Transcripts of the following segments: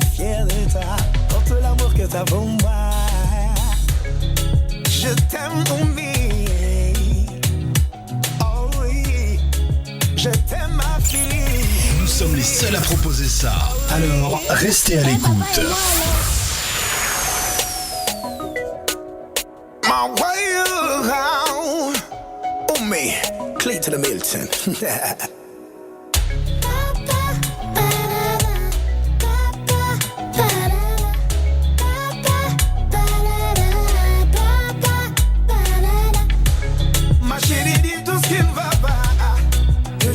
suis fier de toi, pour tout l'amour que t'as pour moi. Je t'aime, Oumi. Oh oui, je t'aime, ma fille. Nous sommes les seuls à proposer ça. Alors, restez à l'écoute. My way around. Oumi, Clay to the Milton.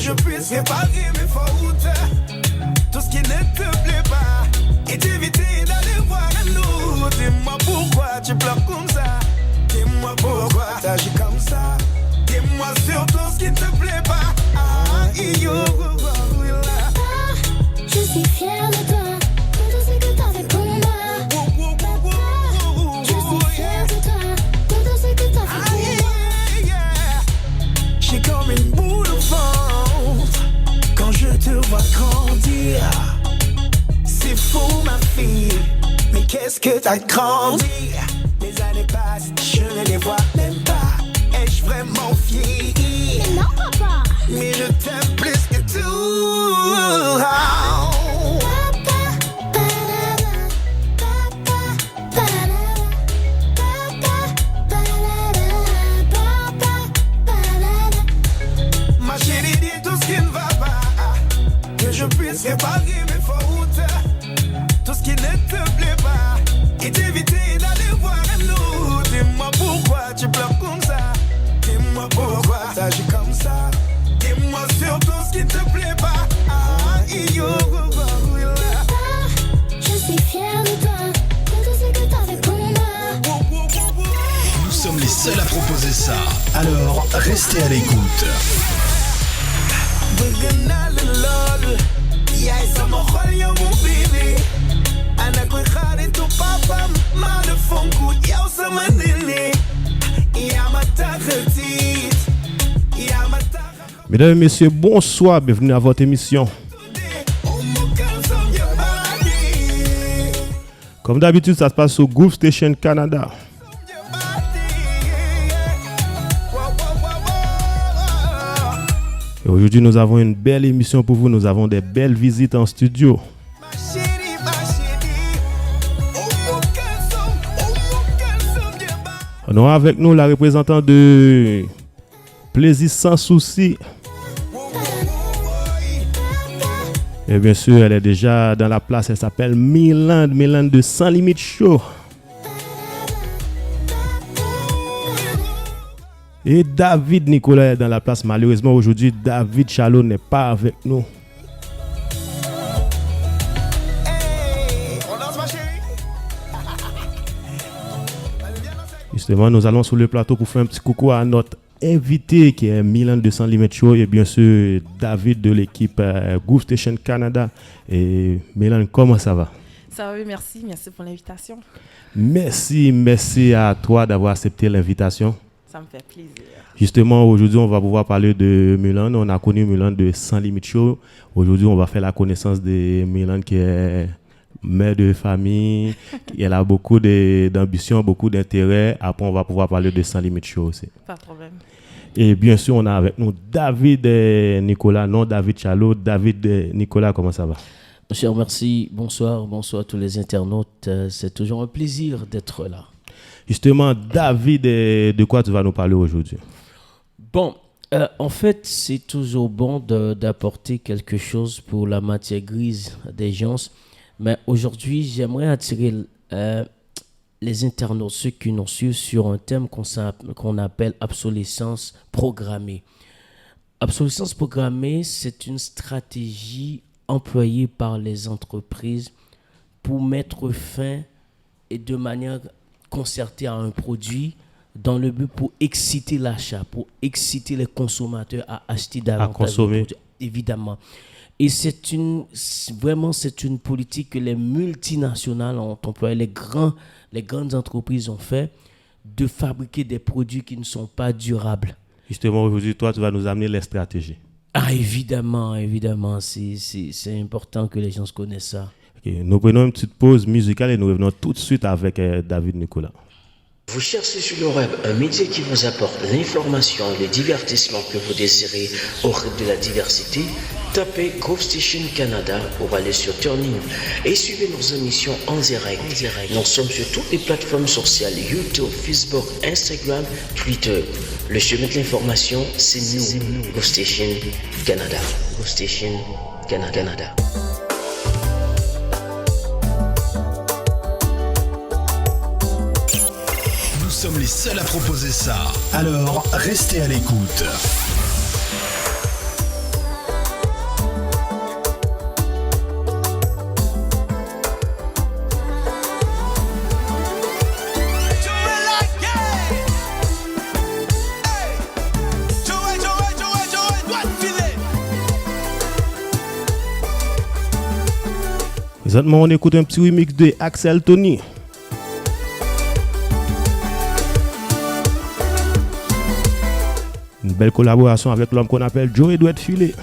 Je puisse réparer mes fautes, tout ce qui ne te plaît pas, et t'éviter d'aller voir un autre. Dis-moi pourquoi tu pleures comme ça, dis-moi pourquoi t'agis comme ça, dis-moi surtout ce qui ne te plaît pas. Je suis fière de toi, pour tout ce que t'as fait pour moi. Je suis fière de toi, pour tout ce que t'as fait pour moi. J'ai comme une boule au ventre quand je te vois grandir. C'est fou ma fille, mais qu'est-ce que t'as grandi. Les années passent, je ne les vois même pas. Ai-je vraiment vieilli? Mais non papa, mais je t'aime plus que tout. Ma chérie, dis tout ce qui ne va pas, que je puisse réparer mes fautes, tout ce qui ne te plaît pas, et t'éviter d'aller voir un autre. Dis-moi pourquoi tu pleures comme ça, dis-moi pourquoi t'agis comme ça, dis-moi surtout ce qui ne te plaît pas. je suis fière de toi, pour tout ce que t'as fait pour moi. Nous sommes les seuls à proposer ça. Alors, restez à l'écoute. Mesdames et messieurs, bonsoir, bienvenue à votre émission. Comme d'habitude, ça se passe sur Groove Station Canada. Et aujourd'hui, nous avons une belle émission pour vous. Nous avons des belles visites en studio. Nous avons avec nous la représentante de Plaisir Sans Souci. Et bien sûr, elle est déjà dans la place. Elle s'appelle Mylande de Sans Limite Show. Et David Nicolas est dans la place. Malheureusement, aujourd'hui, David Chalot n'est pas avec nous. Justement, nous allons sur le plateau pour faire un petit coucou à notre invité qui est Mylande de Sans Limite Show et bien sûr David de l'équipe Groove Station Canada. Et Mylande, comment ça va? Ça va, oui, merci pour l'invitation. Merci à toi d'avoir accepté l'invitation. Ça me fait plaisir. Justement, aujourd'hui, on va pouvoir parler de Mylande. On a connu Mylande de Sans Limite Show. Aujourd'hui, on va faire la connaissance de Mylande qui est mère de famille. Elle a beaucoup d'ambition, beaucoup d'intérêt. Après, on va pouvoir parler de Sans Limite Show aussi. Pas de problème. Et bien sûr, on a avec nous David Nicolas, non David Chalot. David Nicolas, comment ça va? Cher, merci. Bonsoir à tous les internautes. C'est toujours un plaisir d'être là. Justement, David, de quoi tu vas nous parler aujourd'hui? Bon, en fait, c'est toujours bon d'apporter quelque chose pour la matière grise des gens. Mais aujourd'hui, j'aimerais attirer les internautes, ceux qui nous suivent, sur un thème qu'on appelle obsolescence programmée. Obsolescence programmée, c'est une stratégie employée par les entreprises pour mettre fin et de manière concertée à un produit dans le but pour exciter l'achat, pour exciter les consommateurs à acheter davantage de produits, évidemment. Et c'est une politique que les multinationales ont employée, les grandes entreprises ont fait, de fabriquer des produits qui ne sont pas durables. Justement, aujourd'hui, toi, tu vas nous amener les stratégies. Ah, évidemment, c'est important que les gens connaissent ça. Ok, nous prenons une petite pause musicale et nous revenons tout de suite avec David Nicolas. Vous cherchez sur le web un média qui vous apporte l'information et le divertissement que vous désirez au rythme de la diversité? Tapez Groove Station Canada pour aller sur Turning et suivez nos émissions en direct. Nous sommes sur toutes les plateformes sociales, YouTube, Facebook, Instagram, Twitter. Le chemin de l'information, c'est nous, Groove Station Canada. Groove Station Canada. Nous sommes les seuls à proposer ça. Alors, restez à l'écoute. Présentement, on écoute un petit remix de Axel Tony. Une belle collaboration avec l'homme qu'on appelle Joe Edouard Filet.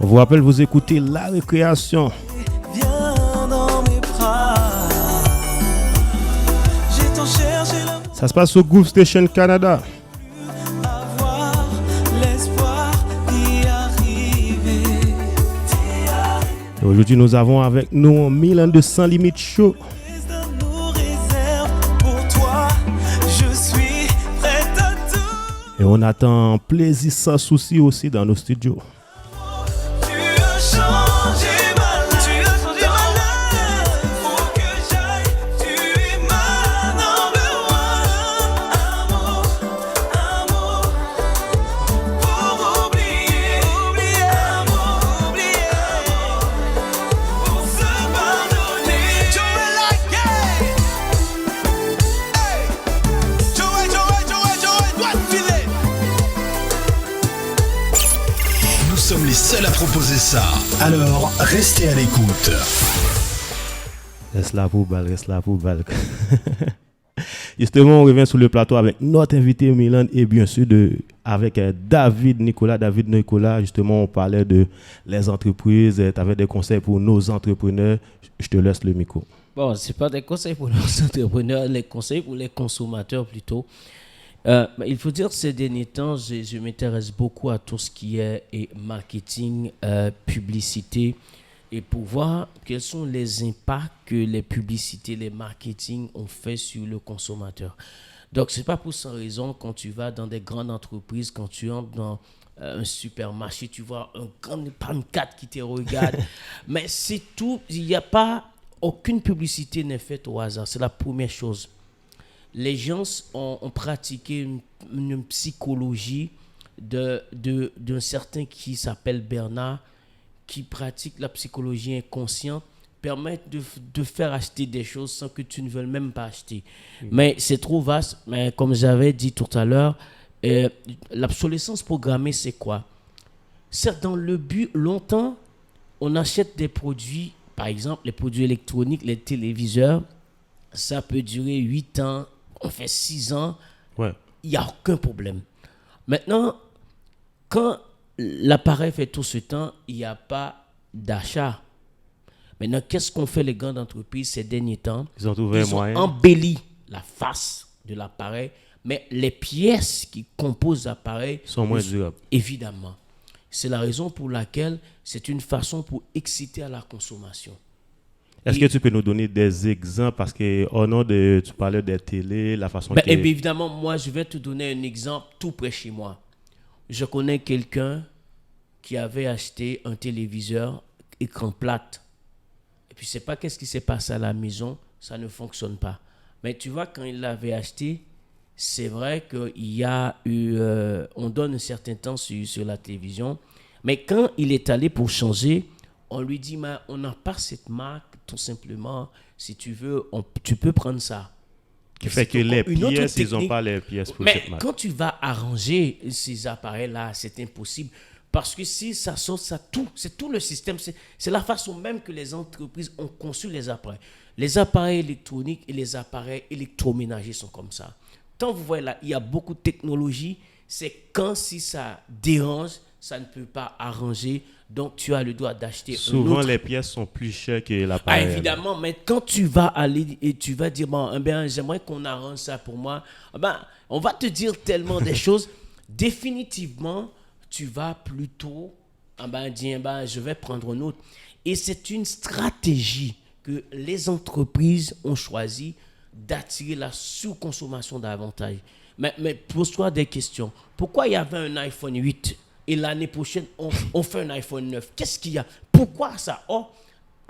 On vous rappelle, vous écoutez La Récréation. Ça se passe au Groove Station Canada. Et aujourd'hui, nous avons avec nous Milan de Sans Limite Show. Et on attend plaisir sans souci aussi dans nos studios. Nous sommes les seuls à proposer ça. Alors, restez à l'écoute. Reste là pour balle, reste là pour balle. Justement, on revient sur le plateau avec notre invité Milan et bien sûr avec David Nicolas. David Nicolas, justement, on parlait de les entreprises. Tu avais des conseils pour nos entrepreneurs. Je te laisse le micro. Bon, ce n'est pas des conseils pour nos entrepreneurs, les conseils pour les consommateurs plutôt. Il faut dire que ces derniers temps, je m'intéresse beaucoup à tout ce qui est marketing, publicité, et pour voir quels sont les impacts que les publicités, les marketing ont fait sur le consommateur. Donc, c'est pas pour sans raison quand tu vas dans des grandes entreprises, quand tu entres dans un supermarché, tu vois un grand pancarte qui te regarde. Mais c'est tout. Il n'y a pas... Aucune publicité n'est faite au hasard. C'est la première chose. Les gens ont pratiqué une psychologie d'un certain qui s'appelle Bernard, qui pratique la psychologie inconsciente, permettent de faire acheter des choses sans que tu ne veuilles même pas acheter. Mais c'est trop vaste. Mais comme j'avais dit tout à l'heure, l'obsolescence programmée, c'est quoi? C'est dans le but, longtemps, on achète des produits, par exemple, les produits électroniques, les téléviseurs, ça peut durer 8 ans, on fait 6 ans, Ouais. il n'y a aucun problème. Maintenant, quand l'appareil fait tout ce temps, il n'y a pas d'achat. Maintenant, qu'est-ce qu'ont fait les grandes entreprises ces derniers temps? Ils ont trouvé un Ils ont moyen. embelli la face de l'appareil, mais les pièces qui composent l'appareil Sont moins durables. Évidemment. C'est la raison pour laquelle c'est une façon pour exciter à la consommation. Est-ce que tu peux nous donner des exemples? Parce que au nom de, tu parlais des télés, la façon Ben, que... évidemment, moi, je vais te donner un exemple tout près chez moi. Je connais quelqu'un qui avait acheté un téléviseur écran plate. Et puis, je ne sais pas qu'est-ce qui s'est passé à la maison, ça ne fonctionne pas. Mais tu vois, quand il l'avait acheté, c'est vrai qu'il y a eu... on donne un certain temps sur la télévision. Mais quand il est allé pour changer, on lui dit, mais on n'a pas cette marque, tout simplement. Si tu veux, tu peux prendre ça. Qui fait que C'est les encore une autre pièces, ils n'ont technique. pas les pièces pour Mais cette marque. quand tu vas arranger ces appareils-là, c'est impossible. Parce que si ça sort, c'est tout le système. C'est la façon même que les entreprises ont conçu les appareils. Les appareils électroniques et les appareils électroménagers sont comme ça. Quand vous voyez là, il y a beaucoup de technologie. C'est quand si ça dérange, ça ne peut pas arranger. Donc, tu as le droit d'acheter un Souvent, autre. les pièces sont plus chères que Ah, l'appareil. évidemment, mais quand tu vas aller et tu vas dire, bon, eh bien, j'aimerais qu'on arrange ça pour moi, eh ben, on va te dire tellement des choses. Définitivement, tu vas plutôt dire, eh ben, je vais prendre un autre. Et c'est une stratégie que les entreprises ont choisi d'attirer la sous-consommation davantage. Mais pose-toi des questions. Pourquoi il y avait un iPhone 8 et l'année prochaine, on fait un iPhone 9? Qu'est-ce qu'il y a? Pourquoi ça?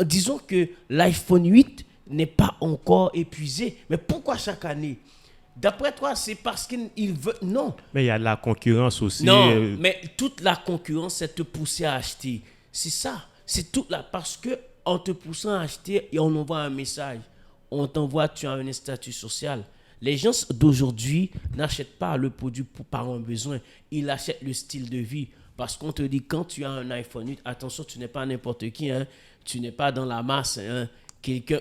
Disons que l'iPhone 8 n'est pas encore épuisé. Mais pourquoi chaque année? D'après toi, c'est parce qu'il veut... Non. Mais il y a de la concurrence aussi. Non, mais toute la concurrence, c'est te pousser à acheter. C'est ça. C'est toute la... Parce que en te poussant à acheter, et on envoie un message. On t'envoie, tu as un statut social. Les gens d'aujourd'hui n'achètent pas le produit par un besoin. Ils achètent le style de vie. Parce qu'on te dit, quand tu as un iPhone 8, attention, tu n'es pas n'importe qui. Hein. Tu n'es pas dans la masse. Hein.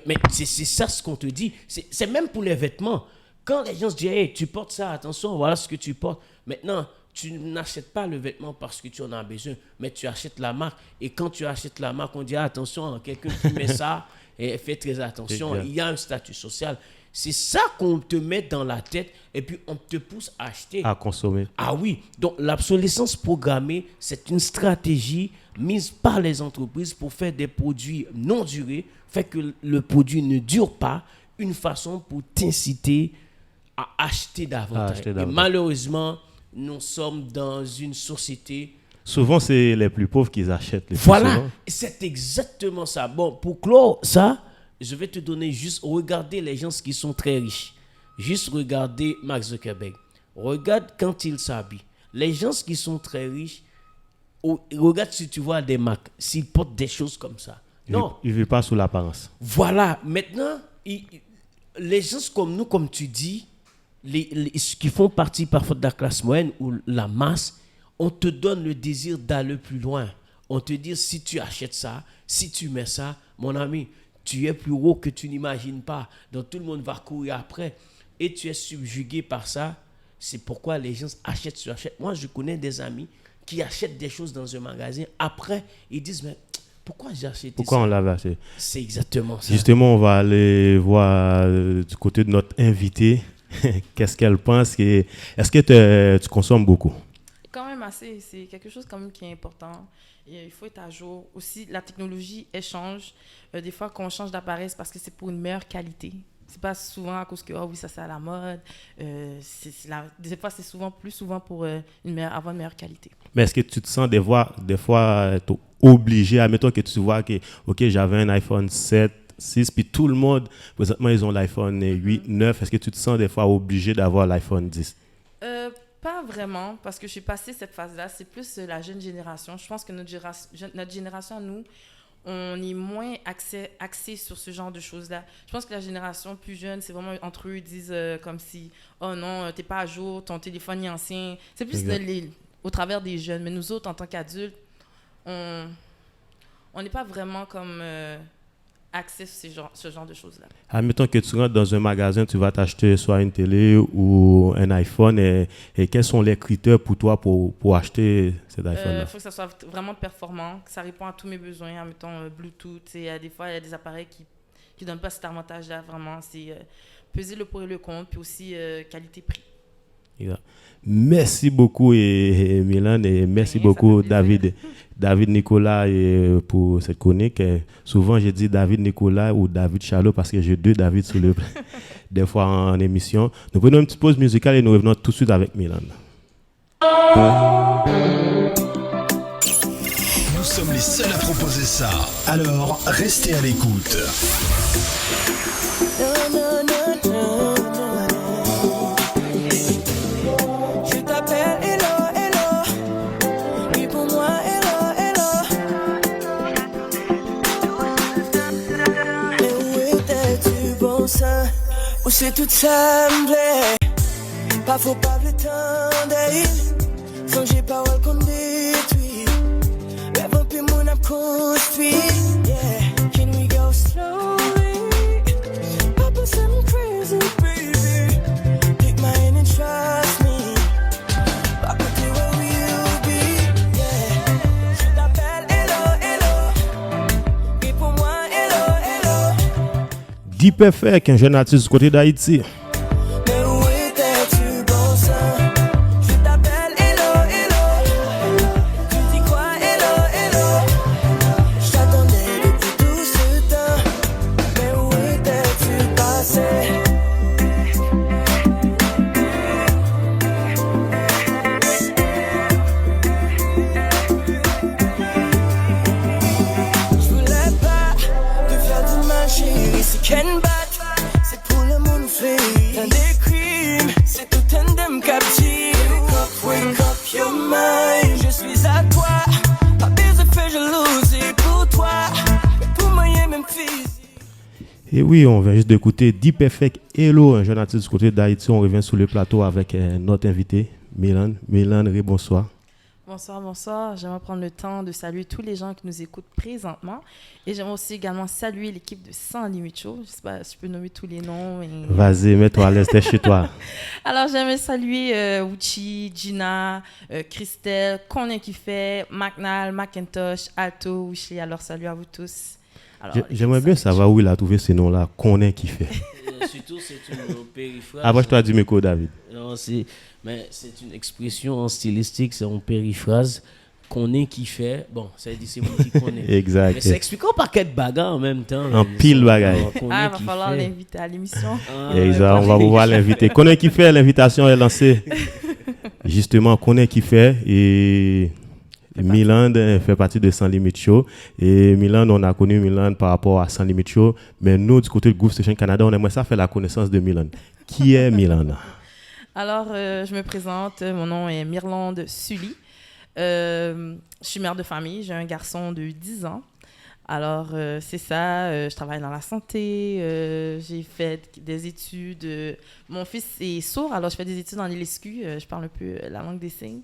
Mais c'est ça ce qu'on te dit. C'est même pour les vêtements. Quand les gens se disent, hey, tu portes ça, attention, voilà ce que tu portes. Maintenant, tu n'achètes pas le vêtement parce que tu en as besoin, mais tu achètes la marque. Et quand tu achètes la marque, on dit, attention, quelqu'un qui met ça, et fais très attention, il y a un statut social. C'est ça qu'on te met dans la tête et puis on te pousse à acheter. À consommer. Ah oui, donc l'obsolescence programmée, c'est une stratégie mise par les entreprises pour faire des produits non durés, fait que le produit ne dure pas, une façon pour t'inciter à acheter davantage. Et malheureusement, nous sommes dans une société... Souvent, c'est les plus pauvres qui achètent. Voilà, c'est exactement ça. Bon, pour clore ça, je vais te donner juste, regardez les gens qui sont très riches. Juste regardez Mark Zuckerberg. Regarde quand il s'habille. Les gens qui sont très riches, regarde si tu vois des marques, s'ils portent des choses comme ça. Non. Ils ne vivent pas sous l'apparence. Voilà, maintenant, les gens comme nous, comme tu dis, qui font partie parfois de la classe moyenne ou la masse, on te donne le désir d'aller plus loin. On te dit, si tu achètes ça, si tu mets ça, mon ami, tu es plus haut que tu n'imagines pas. Donc tout le monde va courir après. Et tu es subjugué par ça. C'est pourquoi les gens achètent sur achètent. Moi, je connais des amis qui achètent des choses dans un magasin. Après, ils disent, mais pourquoi j'ai acheté ça? Pourquoi on l'avait acheté? C'est exactement ça. Justement, on va aller voir du côté de notre invitée. Qu'est-ce qu'elle pense? Est-ce que tu consommes beaucoup? Quand même assez, c'est quelque chose quand même qui est important. Et il faut être à jour. Aussi, la technologie, elle change. Des fois, quand on change d'appareil, c'est parce que c'est pour une meilleure qualité. C'est pas souvent à cause que, oh oui, ça c'est à la mode. Des fois, c'est plus souvent pour avoir une meilleure qualité. Mais est-ce que tu te sens des fois t'es obligé, admettons que tu vois que, OK, j'avais un iPhone 7, 6, puis tout le monde, présentement, ils ont l'iPhone 8, 9. Est-ce que tu te sens des fois obligé d'avoir l'iPhone 10? Pas vraiment, parce que je suis passée cette phase-là. C'est plus la jeune génération. Je pense que notre génération, nous, on est moins axé sur ce genre de choses-là. Je pense que la génération plus jeune, c'est vraiment entre eux, ils disent comme si, oh non, t'es pas à jour, ton téléphone est ancien. C'est plus au travers des jeunes. Mais nous autres, en tant qu'adultes, on n'est pas vraiment comme axé sur ce genre de choses-là. Admettons que tu rentres dans un magasin, tu vas t'acheter soit une télé ou un iPhone. Et quels sont les critères pour toi pour acheter cet iPhone-là? Il faut que ça soit vraiment performant, que ça répond à tous mes besoins, admettons Bluetooth. Des fois, il y a des appareils qui ne donnent pas cet avantage-là, vraiment. C'est peser le pour et le contre, puis aussi qualité-prix. Merci beaucoup Milan, et merci beaucoup David Nicolas pour cette chronique. Souvent j'ai dit David Nicolas ou David Charlot parce que j'ai deux David sur le des fois en émission. Nous prenons une petite pause musicale et nous revenons tout de suite avec Milan. Nous sommes les seuls à proposer ça. Alors, restez à l'écoute. Je t'appelle hello, hello. Oui pour moi, hello, hello. Mais où étais-tu, bon sang? Où c'est tout ça me plaît? Pas faut pas le temps d'aller. Sans j'ai parole qu'on détruit. Mais bon puis mon âme construit. Yeah, can we go slowly? Papa said I'm crazy, baby. Pick my hand and trust me. Back with you where we'll be. Yeah, je t'appelle hello, hello. Et pour moi, hello, hello. Deep Perfect, un jeune artiste du côté d'Haïti. Mais où étais-tu, bon sang? Je t'appelle hello, hello. Tu dis quoi, hello, hello? Je t'attendais depuis tout ce temps. Mais où étais-tu passé? Je voulais pas te faire du mal, chérie. C'est Ken Bat, c'est pour le monde fait. Un des crimes, c'est tout un dem captif. Wake up your mind. Je suis à toi. Pas besoin de faire jalousie pour toi. Mais pour moi, y'a même physique. Et oui, on vient juste d'écouter Deep Perfect Hello, un jeune artiste du côté d'Haïti. On revient sur le plateau avec notre invité, Milan. Milan, bonsoir. Bonsoir. J'aimerais prendre le temps de saluer tous les gens qui nous écoutent présentement. Et j'aimerais aussi également saluer l'équipe de Sans Limite Show. Je ne sais pas si je peux nommer tous les noms. Vas-y, mets-toi à l'aise, t'es chez toi. Alors, j'aimerais saluer Uchi, Gina, Christelle, Conan qui fait, McNal, Macintosh, Alto, Wishley. Alors, salut à vous tous. Alors, J'aimerais bien savoir où il a trouvé ces noms-là. Qu'on est qui fait. Surtout, c'est une périphrase. Avant, je t'ai dit Miko, David. Non, mais c'est une expression en stylistique, c'est en périphrase. Qu'on est qui fait. Bon, ça dit c'est moi qui connais. Exact. Mais ça explique un paquet de bagarres en même temps. En pile bagaille. va falloir l'inviter à l'émission. Exact, on va pouvoir l'inviter. Qu'on est qui fait, l'invitation est lancée. Justement, qu'on est qui fait. Et Milan fait partie de Sans Limite Show. Et Milan, on a connu Milan par rapport à Sans Limite Show. Mais nous, du côté de Groove Station Canada, on aimerait ça faire la connaissance de Milan. Qui est Milan? Alors, je me présente. Mon nom est Myrlande Sully. Je suis mère de famille. J'ai un garçon de 10 ans. Alors, c'est ça. Je travaille dans la santé. J'ai fait des études. Mon fils est sourd, alors je fais des études en LSQ. Je parle un peu la langue des signes.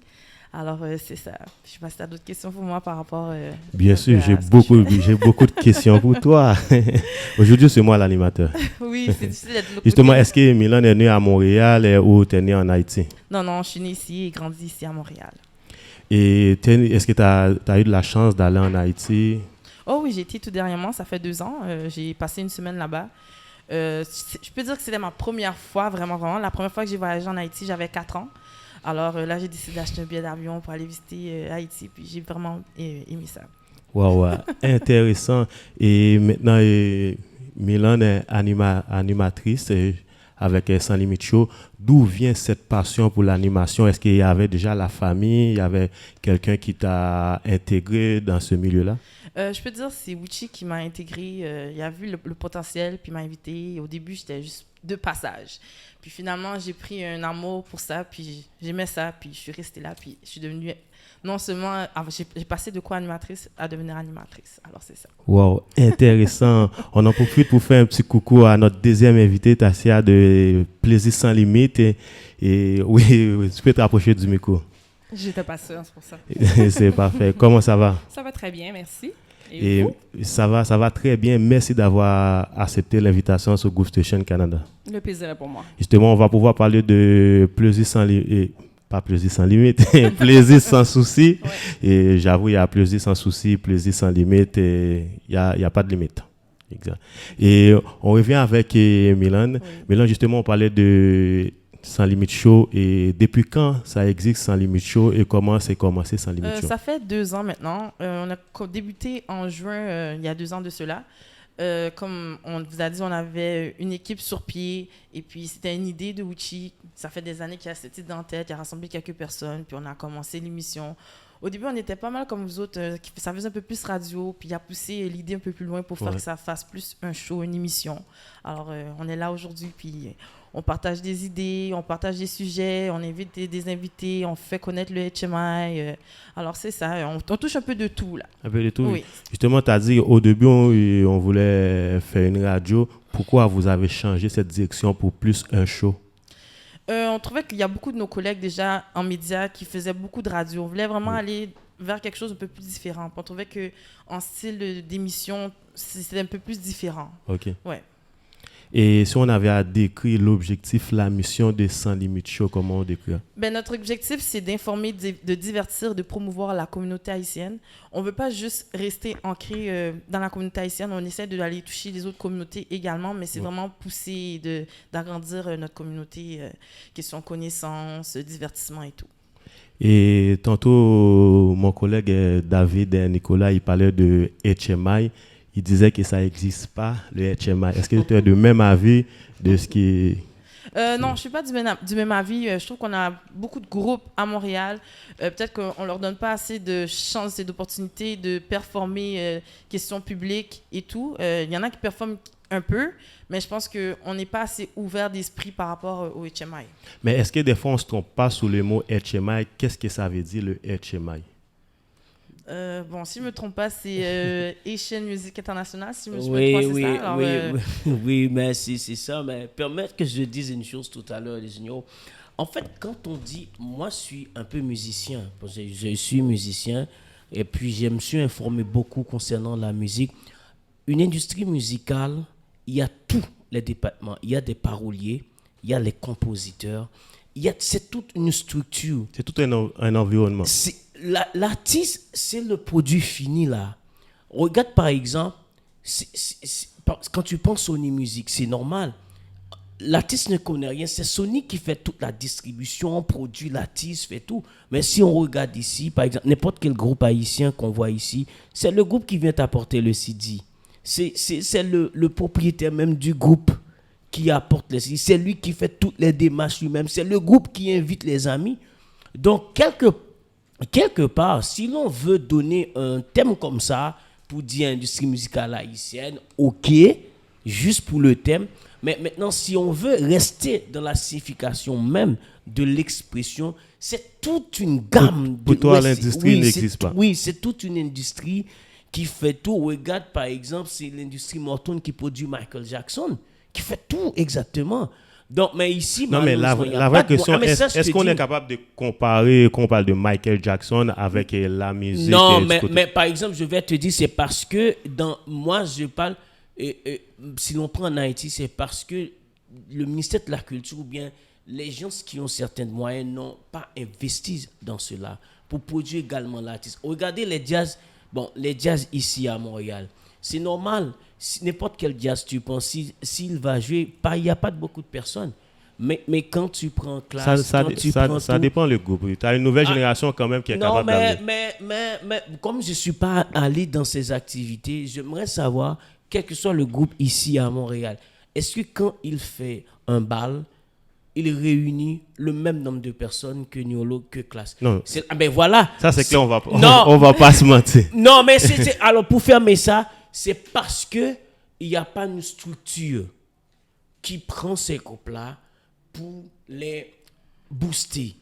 Alors, c'est ça. Je ne sais pas si tu as d'autres questions pour moi par rapport Bien sûr, j'ai beaucoup de questions pour toi. Aujourd'hui, c'est moi l'animateur. Oui, c'est difficile d'être le Justement, est-ce que Milan est né à Montréal ou tu es né en Haïti? Non, je suis née ici et grandi ici à Montréal. Et est-ce que tu as eu de la chance d'aller en Haïti? Oh oui, j'ai été tout dernièrement, ça fait 2 ans. J'ai passé une semaine là-bas. Je peux dire que c'était ma première fois, vraiment. La première fois que j'ai voyagé en Haïti, j'avais 4 ans. Alors là, j'ai décidé d'acheter un billet d'avion pour aller visiter Haïti. Puis j'ai vraiment aimé ça. Wow, intéressant. Et maintenant, Milan est animatrice avec Sans Limite Show. D'où vient cette passion pour l'animation? Est-ce qu'il y avait déjà la famille, il y avait quelqu'un qui t'a intégré dans ce milieu-là? Je peux te dire, c'est Wuchi qui m'a intégré. Il a vu le potentiel, puis m'a invité. Au début, j'étais juste de passage. Puis finalement, j'ai pris un amour pour ça, puis j'aimais ça, puis je suis restée là, puis je suis devenue... Non seulement, j'ai passé de co-animatrice à devenir animatrice. Alors, c'est ça. Wow, intéressant. On en profite pour faire un petit coucou à notre deuxième invité, Tassia de Plaisir Sans Limite. Et oui, tu peux te rapprocher du micro. J'étais pas sûre, c'est pour ça. C'est parfait. Comment ça va? Ça va très bien, merci. Et vous? ça va très bien. Merci d'avoir accepté l'invitation sur Groove Station Canada. Le plaisir est pour moi. Justement, on va pouvoir parler de Plaisir Sans Limite. Pas Plaisir Sans Limite, Plaisir Sans Souci. Ouais. Et j'avoue, il y a Plaisir Sans Souci, Plaisir Sans Limite, et il n'y a pas de limite. Exact. Et on revient avec Milan. Oui. Milan, justement, on parlait de Sans Limite Show. Et depuis quand ça existe Sans Limite Show et comment c'est commencé Sans Limite Show? Ça fait 2 ans maintenant. On a débuté en juin, il y a 2 ans de cela. Comme on vous a dit, on avait une équipe sur pied et puis c'était une idée de Wuchi. Ça fait des années qu'il y a cette idée en tête, il a rassemblé quelques personnes, puis on a commencé l'émission. Au début, on était pas mal comme vous autres, ça faisait un peu plus radio, puis il a poussé l'idée un peu plus loin pour faire que ça fasse plus un show, une émission. Alors, on est là aujourd'hui, puis on partage des idées, on partage des sujets, on invite des invités, on fait connaître le HMI. Alors, c'est ça, on touche un peu de tout, là. Un peu de tout? Oui. Justement, tu as dit, au début, on voulait faire une radio. Pourquoi vous avez changé cette direction pour plus un show? On trouvait qu'il y a beaucoup de nos collègues déjà en médias qui faisaient beaucoup de radio. On voulait vraiment aller vers quelque chose un peu plus différent. On trouvait qu'en style d'émission, c'était un peu plus différent. OK. Ouais. Et si on avait à décrire l'objectif, la mission de Sans Limite Show, comment on décrit? Notre objectif, c'est d'informer, de divertir, de promouvoir la communauté haïtienne. On ne veut pas juste rester ancré dans la communauté haïtienne. On essaie d'aller toucher les autres communautés également, mais c'est vraiment pousser d'agrandir notre communauté, question connaissance, divertissement et tout. Et tantôt, mon collègue David et Nicolas, il parlait de HMI. Il disait que ça n'existe pas, le HMI. Est-ce que tu es du même avis de ce qui... Non, je ne suis pas du même avis. Je trouve qu'on a beaucoup de groupes à Montréal. Peut-être qu'on ne leur donne pas assez de chances et d'opportunités de performer questions publiques et tout. Il y en a qui performent un peu, mais je pense qu'on n'est pas assez ouvert d'esprit par rapport au HMI. Mais est-ce que des fois, on ne se trompe pas sur le mot HMI? Qu'est-ce que ça veut dire, le HMI? Si je ne me trompe pas, c'est Asian Music International, si je me trompe, c'est ça. Alors, oui, mais c'est ça. Mais permettre que je dise une chose tout à l'heure, les juniors. En fait, quand on dit, moi, je suis un peu musicien, je suis musicien, et puis je me suis informé beaucoup concernant la musique. Une industrie musicale, il y a tous les départements. Il y a des paroliers, il y a les compositeurs, c'est toute une structure. C'est tout un environnement. L'artiste, c'est le produit fini là. Regarde par exemple, quand tu penses Sony Music, c'est normal. L'artiste ne connaît rien, c'est Sony qui fait toute la distribution, produit l'artiste, fait tout. Mais si on regarde ici, par exemple, n'importe quel groupe haïtien qu'on voit ici, c'est le groupe qui vient t'apporter le CD. C'est le propriétaire même du groupe qui apporte les CD. C'est lui qui fait toutes les démarches lui-même. C'est le groupe qui invite les amis. Donc, quelque part, si l'on veut donner un thème comme ça pour dire industrie musicale haïtienne, ok, juste pour le thème. Mais maintenant, si on veut rester dans la signification même de l'expression, c'est toute une gamme. Pour toi, l'industrie n'existe pas. Oui, c'est toute une industrie qui fait tout. Regarde, par exemple, c'est l'industrie Morton qui produit Michael Jackson, qui fait tout exactement. Donc, mais ici, non, mais la vraie question, est-ce qu'on est capable de comparer, qu'on parle de Michael Jackson avec la musique? Non, mais par exemple, je vais te dire, c'est parce que moi, je parle, si l'on prend en Haïti, c'est parce que le ministère de la Culture ou bien les gens qui ont certains moyens n'ont pas investi dans cela pour produire également l'artiste. Regardez les jazz ici à Montréal. C'est normal. N'importe quel jazz tu penses, s'il va jouer, il n'y a pas beaucoup de personnes. Mais quand tu prends classe, ça dépend le groupe. Tu as une nouvelle génération quand même qui est capable d'amener. Mais comme je ne suis pas allé dans ces activités, j'aimerais savoir quel que soit le groupe ici à Montréal, est-ce que quand il fait un bal, il réunit le même nombre de personnes que Niolo, que Classe? Non. Ben voilà. Ça, c'est clair, Non. on va pas se mentir. Non, mais alors pour fermer ça, c'est parce que il n'y a pas une structure qui prend ces groupes-là pour les booster.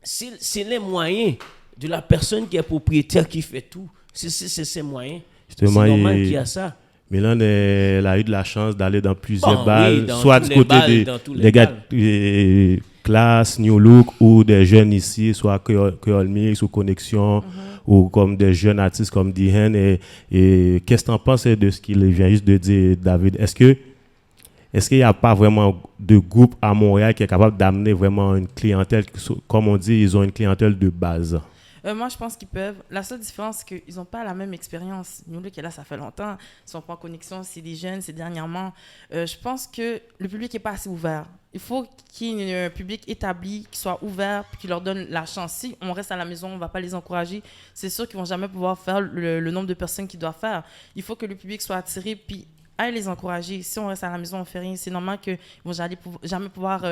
C'est les moyens de la personne qui est propriétaire qui fait tout. C'est ces moyens. C'est Justement, normal qu'il y a ça. Milan elle a eu de la chance d'aller dans plusieurs Bon, balles, oui, dans soit tous du les côté balles, dans tous les des gars balles. Classe, New Look, ou des jeunes ici, soit Creole Mix ou Connexion, ou comme des jeunes artistes comme Dihen. Et qu'est-ce que tu en penses de ce qu'il vient juste de dire, David? Est-ce qu'il n'y a pas vraiment de groupe à Montréal qui est capable d'amener vraiment une clientèle, comme on dit, ils ont une clientèle de base? Moi, je pense qu'ils peuvent. La seule différence, c'est qu'ils n'ont pas la même expérience. Nous, qui est là, ça fait longtemps. Ils sont pas en connexion, c'est des jeunes, c'est dernièrement. Je pense que le public n'est pas assez ouvert. Il faut qu'il y ait un public établi, qui soit ouvert, puis qui leur donne la chance. Si on reste à la maison, on ne va pas les encourager. C'est sûr qu'ils ne vont jamais pouvoir faire le nombre de personnes qu'ils doivent faire. Il faut que le public soit attiré, puis aille les encourager. Si on reste à la maison, on ne fait rien. C'est normal qu'ils ne vont jamais pouvoir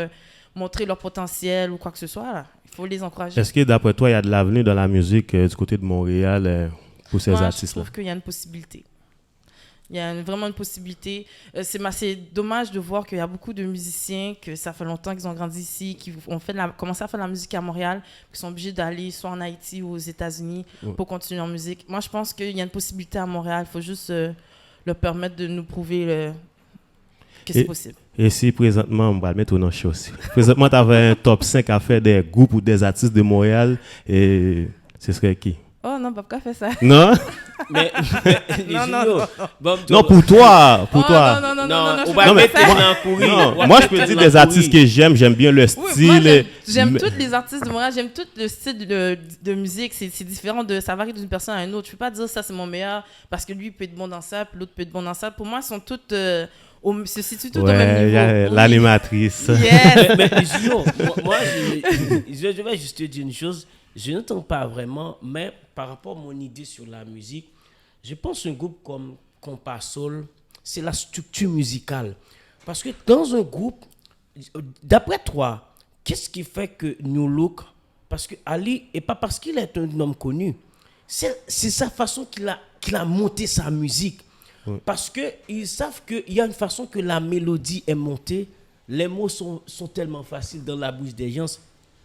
montrer leur potentiel ou quoi que ce soit. Là. Il faut les encourager. Est-ce que d'après toi, il y a de l'avenir dans la musique du côté de Montréal pour ces artistes-là? Je trouve qu'il y a une possibilité. Il y a vraiment une possibilité. C'est dommage de voir qu'il y a beaucoup de musiciens, que ça fait longtemps qu'ils ont grandi ici, qui ont commencé à faire de la musique à Montréal, qui sont obligés d'aller soit en Haïti ou aux États-Unis pour continuer en musique. Moi, je pense qu'il y a une possibilité à Montréal. Il faut juste leur permettre de nous prouver que c'est possible. Et si présentement, on va le mettre au nom aussi. Présentement, tu avais un top 5 à faire des groupes ou des artistes de Montréal, et ce serait qui? Oh non, Babka fait ça. Non? Mais Non, pour toi. Non, on va mettre dans courir. Non, moi, je peux dire des artistes que j'aime bien le style. Oui, moi, j'aime tous les artistes de Montréal, j'aime tout le style de musique. C'est différent, ça varie d'une personne à une autre. Je ne peux pas dire ça, c'est mon meilleur, parce que lui peut être bon dans ça, puis l'autre peut être bon dans ça. Pour moi, ils sont toutes... se situent toutes au même niveau. L'animatrice. Yes. Mais Gino, moi, je vais juste te dire une chose. Je n'entends pas vraiment, mais par rapport à mon idée sur la musique, je pense qu'un groupe comme Compas Soul, c'est la structure musicale. Parce que dans un groupe, d'après toi, qu'est-ce qui fait que New Look, parce que Ali, et pas parce qu'il est un homme connu, c'est sa façon qu'il a monté sa musique. Oui. Parce qu'ils savent qu'il y a une façon que la mélodie est montée, les mots sont tellement faciles dans la bouche des gens.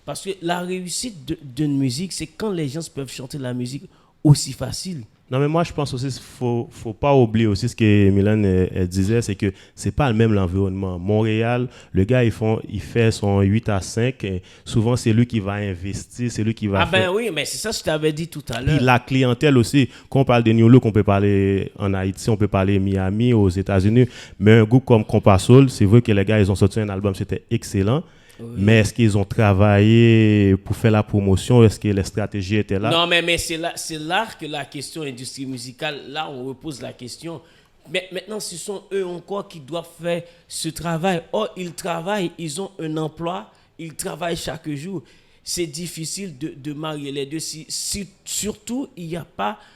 Parce que la réussite d'une musique, c'est quand les gens peuvent chanter la musique aussi facile. Non, mais moi, je pense aussi qu'il ne faut pas oublier aussi ce que Milan disait, c'est que ce n'est pas le même l'environnement. Montréal, le gars, il fait son 8 à 5. Et souvent, c'est lui qui va investir, c'est lui qui va faire... Ben oui, mais c'est ça que je t'avais dit tout à l'heure. Puis la clientèle aussi. Quand on parle de New Look, on peut parler en Haïti, on peut parler Miami, aux États-Unis. Mais un groupe comme Compas Soul, c'est vrai que les gars, ils ont sorti un album, c'était excellent. Oui. Mais est-ce qu'ils ont travaillé pour faire la promotion? Est-ce que les stratégies étaient là? Non, mais c'est là que la question industrie musicale, là, on repose la question. Mais maintenant, ce sont eux encore qui doivent faire ce travail. Or, ils travaillent, ils ont un emploi, ils travaillent chaque jour. C'est difficile de marier les deux. Surtout,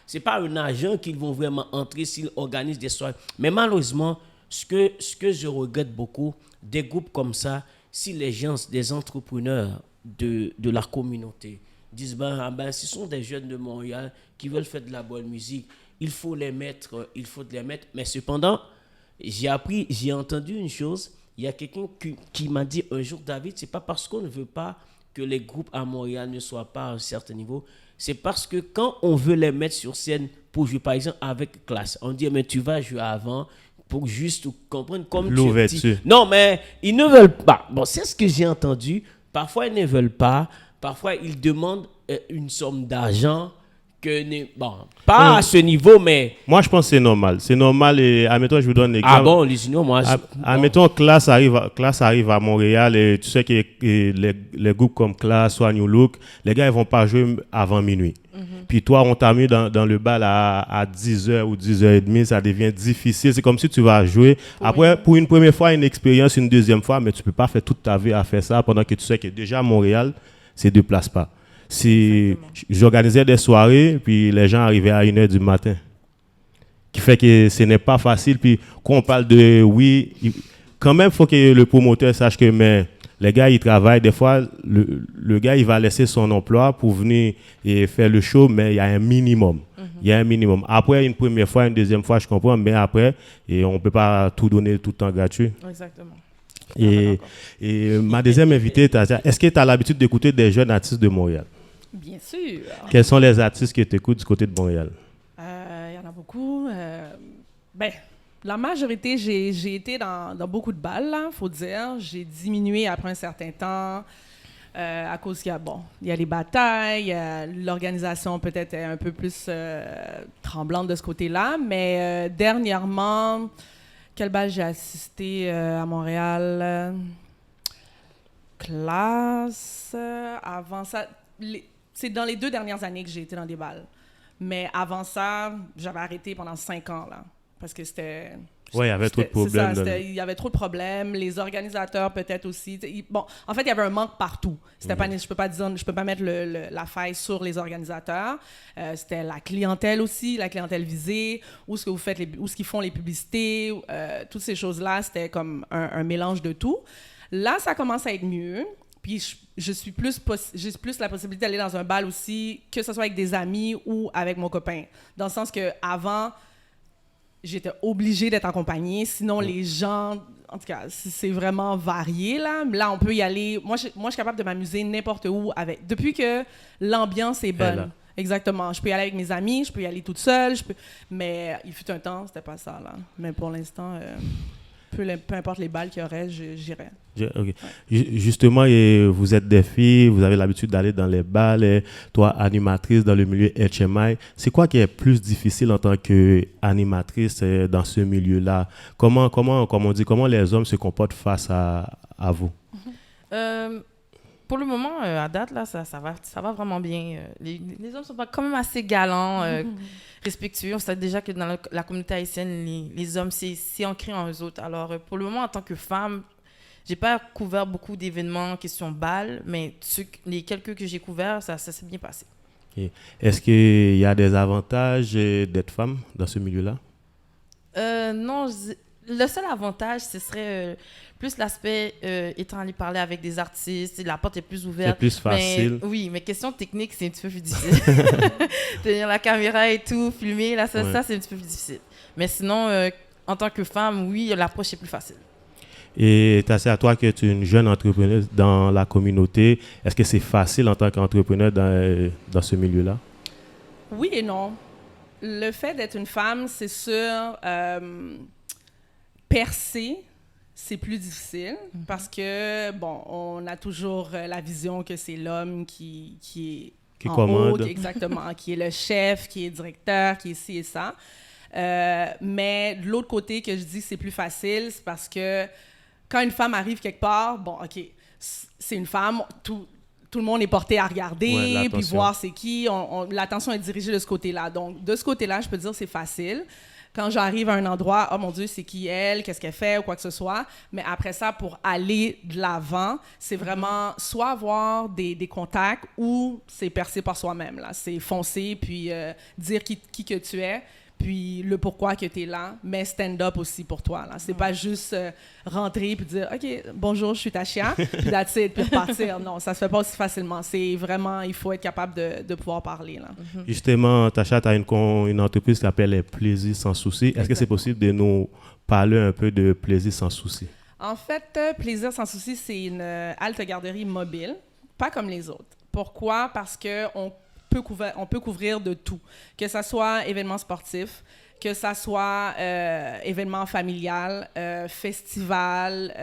c'est pas un agent qu'ils vont vraiment entrer s'ils organisent des soirées. Mais malheureusement, ce que je regrette beaucoup, des groupes comme ça, si les gens, des entrepreneurs de la communauté disent, ce sont des jeunes de Montréal qui veulent faire de la bonne musique, il faut les mettre. Mais cependant, j'ai entendu une chose, il y a quelqu'un qui m'a dit un jour, David, c'est pas parce qu'on ne veut pas que les groupes à Montréal ne soient pas à un certain niveau, c'est parce que quand on veut les mettre sur scène pour jouer, par exemple, avec Classe, on dit, mais tu vas jouer avant, pour juste comprendre comme l'ouverture. Tu dis. Non, mais ils ne veulent pas. Bon, c'est ce que j'ai entendu. Parfois, ils ne veulent pas. Parfois, ils demandent une somme d'argent pas à ce niveau, mais... Moi, je pense que c'est normal. C'est normal. Et admettons, je vous donne l'exemple. Ah bon, Luciano, moi... Admettons, Classe arrive à Montréal et tu sais que les groupes comme Classe, soit New Look, les gars, ils ne vont pas jouer avant minuit. Puis toi, on t'a mis dans le bal à 10h ou 10h30, ça devient difficile. C'est comme si tu vas jouer. Après, pour une première fois, une expérience, une deuxième fois, mais tu ne peux pas faire toute ta vie à faire ça pendant que tu sais que déjà à Montréal, c'est 2 places pas. Si j'organisais des soirées, puis les gens arrivaient à 1h du matin. qui fait que ce n'est pas facile. Puis quand on parle de oui, quand même, il faut que le promoteur sache que mais, les gars, ils travaillent. Des fois, le gars, il va laisser son emploi pour venir et faire le show, mais il y a un minimum. Il y a un minimum. Après, une première fois, une deuxième fois, je comprends, mais après, et on ne peut pas tout donner tout le temps gratuit. Exactement. Et ma deuxième invitée, Tasia, est-ce que tu as l'habitude d'écouter des jeunes artistes de Montréal? Bien sûr. Quels sont les artistes que tu écoutes du côté de Montréal? Il y en a beaucoup. La majorité, j'ai été dans beaucoup de balles, il faut dire. J'ai diminué après un certain temps à cause qu'il y a les batailles, l'organisation peut-être est un peu plus tremblante de ce côté-là. Mais dernièrement, quelle balle j'ai assisté à Montréal? Classe. Avant ça, c'est dans les 2 dernières années que j'ai été dans des balles. Mais avant ça, j'avais arrêté pendant 5 ans, là. Parce que c'était... Oui, il y avait trop de problèmes. Il y avait trop de problèmes. Les organisateurs, peut-être aussi. Bon, en fait, il y avait un manque partout. C'était pas, je peux pas mettre la faille sur les organisateurs. C'était la clientèle aussi, la clientèle visée, où ce que vous faites, où ce qu'ils font les publicités, toutes ces choses-là, c'était comme un mélange de tout. Là, ça commence à être mieux. Puis j'ai plus la possibilité d'aller dans un bal aussi, que ce soit avec des amis ou avec mon copain. Dans le sens que avant, j'étais obligée d'être accompagnée. Sinon, les gens... En tout cas, c'est vraiment varié, là. Là, on peut y aller... Moi, je suis capable de m'amuser n'importe où avec... Depuis que l'ambiance est bonne. Exactement. Je peux y aller avec mes amis, je peux y aller toute seule. Mais il fut un temps, c'était pas ça, là. Mais pour l'instant... peu importe les balles qu'il y aurait, j'irais. Okay. Ouais. Justement, vous êtes des filles, vous avez l'habitude d'aller dans les balles, toi, animatrice dans le milieu HMI. C'est quoi qui est plus difficile en tant qu'animatrice dans ce milieu-là? Comment les hommes se comportent face à vous? Pour le moment, à date, là, ça va vraiment bien. Les hommes sont quand même assez galants, respectueux. On sait déjà que dans la communauté haïtienne, les hommes, c'est ancré en eux autres. Alors, pour le moment, en tant que femme, j'ai pas couvert beaucoup d'événements question balles, mais les quelques que j'ai couverts, ça s'est bien passé. Okay. Est-ce qu'il y a des avantages d'être femme dans ce milieu-là? Non, le seul avantage, ce serait plus l'aspect étant allé parler avec des artistes, la porte est plus ouverte. C'est plus facile. Oui, mais question technique, c'est un petit peu plus difficile. Tenir la caméra et tout, filmer, là, ça c'est un petit peu plus difficile. Mais sinon, en tant que femme, oui, l'approche est plus facile. Et c'est à toi que tu es une jeune entrepreneuse dans la communauté. Est-ce que c'est facile en tant qu'entrepreneur dans ce milieu-là? Oui et non. Le fait d'être une femme, c'est sûr, percer, c'est plus difficile parce que, bon, on a toujours la vision que c'est l'homme qui est en commande. haut, exactement, qui est le chef, qui est directeur, qui est ci et ça. Mais de l'autre côté que je dis que c'est plus facile, c'est parce que quand une femme arrive quelque part, bon, OK, c'est une femme, tout le monde est porté à regarder, puis voir c'est qui. L'attention est dirigée de ce côté-là. Donc, de ce côté-là, je peux dire que c'est facile. Quand j'arrive à un endroit, oh mon Dieu, c'est qui elle, qu'est-ce qu'elle fait ou quoi que ce soit. Mais après ça, pour aller de l'avant, c'est vraiment soit avoir des contacts ou c'est percer par soi-même. Là. C'est foncer, puis dire qui que tu es, puis le pourquoi que tu es là, mais stand-up aussi pour toi. Là. C'est pas juste rentrer puis dire « OK, bonjour, je suis Tachia », puis that's it, puis repartir. Non, ça se fait pas aussi facilement. C'est vraiment, il faut être capable de pouvoir parler. Là. Justement, Tachia, tu as une entreprise qui s'appelle Plaisir sans souci. Est-ce que c'est possible de nous parler un peu de Plaisir sans souci? En fait, Plaisir sans souci, c'est une halte garderie mobile, pas comme les autres. Pourquoi? Parce qu'on peut couvrir de tout, que ça soit événements sportifs, que ça soit événements familial, festival,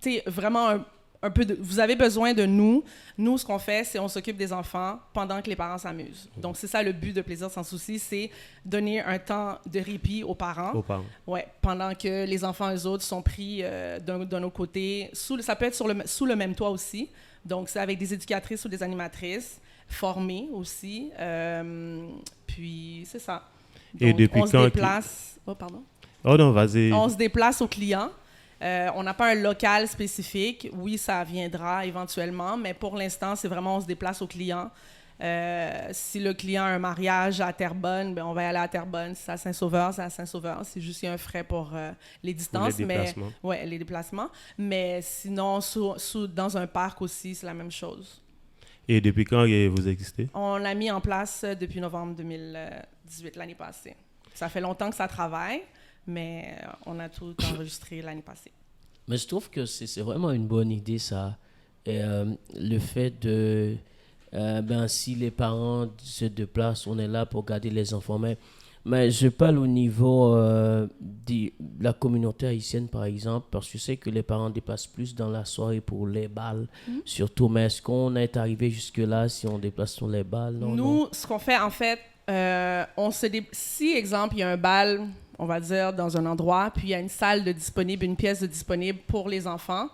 tu sais, vraiment un peu de... Vous avez besoin de nous. Nous, ce qu'on fait, c'est on s'occupe des enfants pendant que les parents s'amusent. Donc, c'est ça le but de Plaisir sans souci, c'est donner un temps de répit aux parents. Ouais, pendant que les enfants, eux autres, sont pris d'un autre côté. Ça peut être sous le même toit aussi. Donc, c'est avec des éducatrices ou des animatrices formés aussi. Puis, c'est ça. Donc, et depuis on se déplace... Oh, pardon. Oh non, vas-y. On se déplace aux clients. On n'a pas un local spécifique. Oui, ça viendra éventuellement, mais pour l'instant, c'est vraiment on se déplace aux clients. Si le client a un mariage à Terrebonne, ben, on va aller à Terrebonne. Si c'est à Saint-Sauveur, c'est à Saint-Sauveur. C'est juste qu'il y a un frais pour les distances. les déplacements. Ouais, les déplacements. Mais sinon, dans un parc aussi, c'est la même chose. Et depuis quand vous existez? On l'a mis en place depuis novembre 2018, l'année passée. Ça fait longtemps que ça travaille, mais on a tout enregistré l'année passée. Mais je trouve que c'est vraiment une bonne idée, ça. Et, le fait de... si les parents se déplacent, on est là pour garder les enfants. Mais je parle au niveau de la communauté haïtienne, par exemple, parce que je sais que les parents déplacent plus dans la soirée pour les balles, surtout. Mais est-ce qu'on est arrivé jusque-là si on déplace sur les balles? Non. Ce qu'on fait, en fait, si, exemple, il y a un bal, on va dire, dans un endroit, puis il y a une salle disponible, une pièce disponible pour les enfants,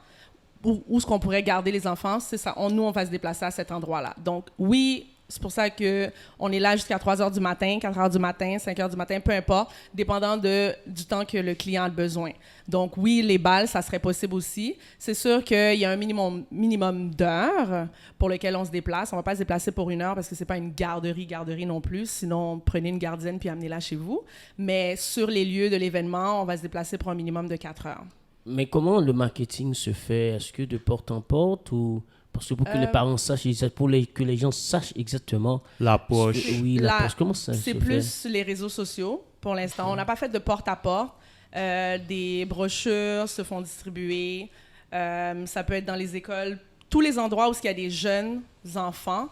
où ce qu'on pourrait garder les enfants, c'est ça. Nous, on va se déplacer à cet endroit-là. Donc, oui, c'est pour ça qu'on est là jusqu'à 3 h du matin, 4 h du matin, 5 h du matin, peu importe, dépendant du temps que le client a besoin. Donc, oui, les balles, ça serait possible aussi. C'est sûr qu'il y a un minimum d'heures pour lesquelles on se déplace. On ne va pas se déplacer pour 1 heure parce que ce n'est pas une garderie non plus. Sinon, prenez une gardienne puis amenez-la chez vous. Mais sur les lieux de l'événement, on va se déplacer pour un minimum de 4 heures. Mais comment le marketing se fait? Est-ce que de porte en porte ou... Parce que pour que les parents sachent, que les gens sachent exactement... La poche. Oui, la poche. Comment ça se fait? C'est plus les réseaux sociaux pour l'instant. On n'a pas fait de porte-à-porte. Des brochures se font distribuer. Ça peut être dans les écoles. Tous les endroits où il y a des jeunes enfants,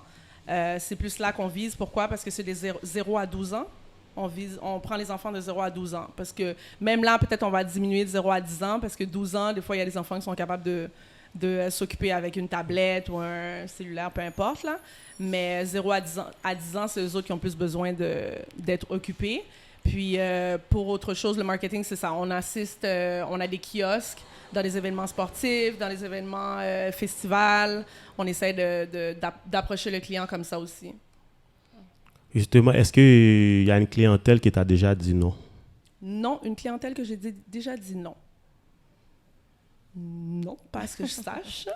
c'est plus là qu'on vise. Pourquoi? Parce que c'est des 0 à 12 ans. On prend les enfants de 0 à 12 ans. Parce que même là, peut-être on va diminuer de 0 à 10 ans parce que 12 ans, des fois, il y a des enfants qui sont capables de s'occuper avec une tablette ou un cellulaire, peu importe. Là. Mais 0 à 10 ans, c'est eux autres qui ont plus besoin d'être occupés. Puis, pour autre chose, le marketing, c'est ça. On assiste, on a des kiosques dans les événements sportifs, dans les événements festivals. On essaie d'approcher le client comme ça aussi. Justement, est-ce qu'il y a une clientèle qui t'a déjà dit non? Non, une clientèle que j'ai déjà dit non. Non, pas ce que je sache.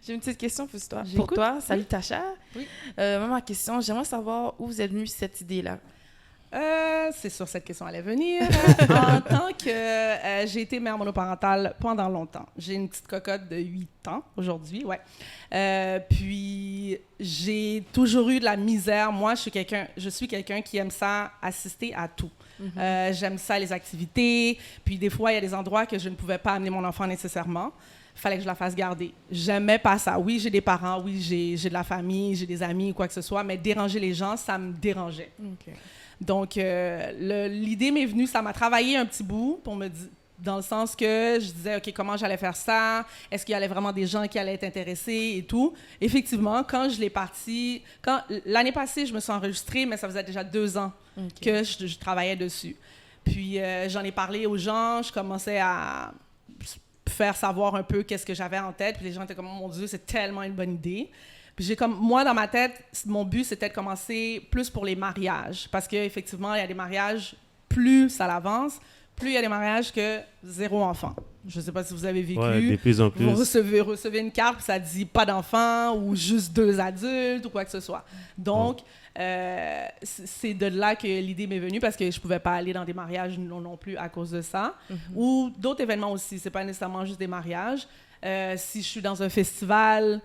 J'ai une petite question pour toi. Salut Tacha. Oui. Moi, ma question, j'aimerais savoir où vous êtes venue cette idée-là. C'est sûr, cette question allait venir. En tant que j'ai été mère monoparentale pendant longtemps. J'ai une petite cocotte de 8 ans aujourd'hui, ouais. Puis j'ai toujours eu de la misère. Moi, je suis quelqu'un qui aime ça, assister à tout. J'aime ça, les activités. Puis des fois, il y a des endroits que je ne pouvais pas amener mon enfant nécessairement. Il fallait que je la fasse garder. J'aimais pas ça. Oui, j'ai des parents, oui, j'ai de la famille, j'ai des amis, quoi que ce soit, mais déranger les gens, ça me dérangeait. Okay. Donc, l'idée m'est venue, ça m'a travaillé un petit bout pour me dire, dans le sens que je disais, OK, comment j'allais faire ça? Est-ce qu'il y avait vraiment des gens qui allaient être intéressés et tout? Effectivement, quand je l'ai parti, l'année passée, je me suis enregistrée, mais ça faisait déjà 2 ans que je travaillais dessus. Puis, j'en ai parlé aux gens, je commençais à faire savoir un peu qu'est-ce que j'avais en tête. Puis les gens étaient comme, oh, mon Dieu, c'est tellement une bonne idée. Puis moi, dans ma tête, mon but, c'était de commencer plus pour les mariages. Parce qu'effectivement, il y a des mariages, plus ça avance, plus il y a des mariages que 0 enfant. Je ne sais pas si vous avez vécu. Ouais, de plus en plus. Vous recevez une carte, puis ça dit pas d'enfants ou juste 2 adultes ou quoi que ce soit. Donc, c'est de là que l'idée m'est venue parce que je ne pouvais pas aller dans des mariages non plus à cause de ça. Ou d'autres événements aussi. Ce n'est pas nécessairement juste des mariages. Si je suis dans un festival,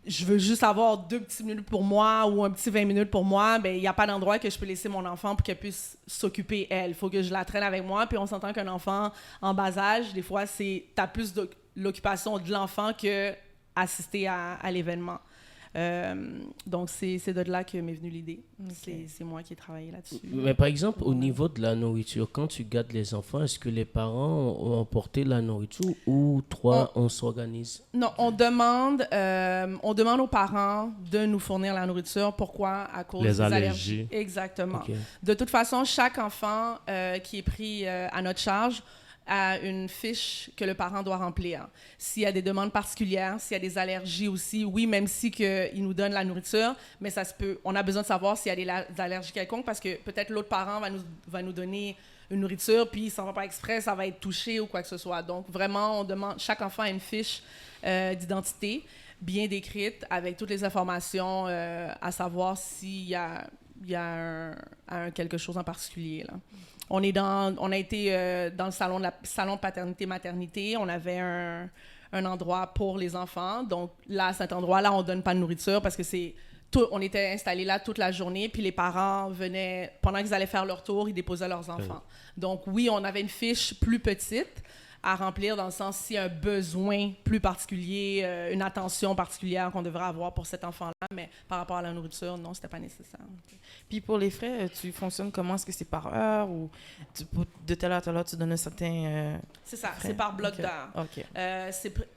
je veux juste avoir 2 petites minutes pour moi ou un petit 20 minutes pour moi, ben il n'y a pas d'endroit que je peux laisser mon enfant pour qu'elle puisse s'occuper, elle. Il faut que je la traîne avec moi. Puis on s'entend qu'un enfant en bas âge, des fois, t'as plus de l'occupation de l'enfant que assister à l'événement. Donc, c'est de là que m'est venue l'idée. Okay. C'est moi qui ai travaillé là-dessus. Mais par exemple, au niveau de la nourriture, quand tu gardes les enfants, est-ce que les parents ont emporté la nourriture ou on s'organise? Non, on demande aux parents de nous fournir la nourriture. Pourquoi? À cause des allergies. Exactement. Okay. De toute façon, chaque enfant qui est pris à notre charge à une fiche que le parent doit remplir. S'il y a des demandes particulières, s'il y a des allergies aussi, oui, même si il nous donne la nourriture, mais ça se peut. On a besoin de savoir s'il y a des allergies quelconques parce que peut-être l'autre parent va nous donner une nourriture, puis ça ne va pas exprès, ça va être touché ou quoi que ce soit. Donc, vraiment, on demande, chaque enfant a une fiche d'identité bien décrite avec toutes les informations à savoir s'il y a quelque chose en particulier, là. On a été dans le salon paternité-maternité. On avait un endroit pour les enfants. Donc là, à cet endroit-là, on donne pas de nourriture parce que on était installés là toute la journée, puis les parents venaient, pendant qu'ils allaient faire leur tour, ils déposaient leurs enfants. Donc oui, on avait une fiche plus petite à remplir dans le sens s'il y a un besoin plus particulier, une attention particulière qu'on devrait avoir pour cet enfant-là, mais par rapport à la nourriture, non, c'était pas nécessaire. Puis pour les frais, tu fonctionnes comment? Est-ce que c'est par heure ou de telle heure à telle heure, tu donnes un certain C'est ça, frais? c'est par bloc d'heure. OK.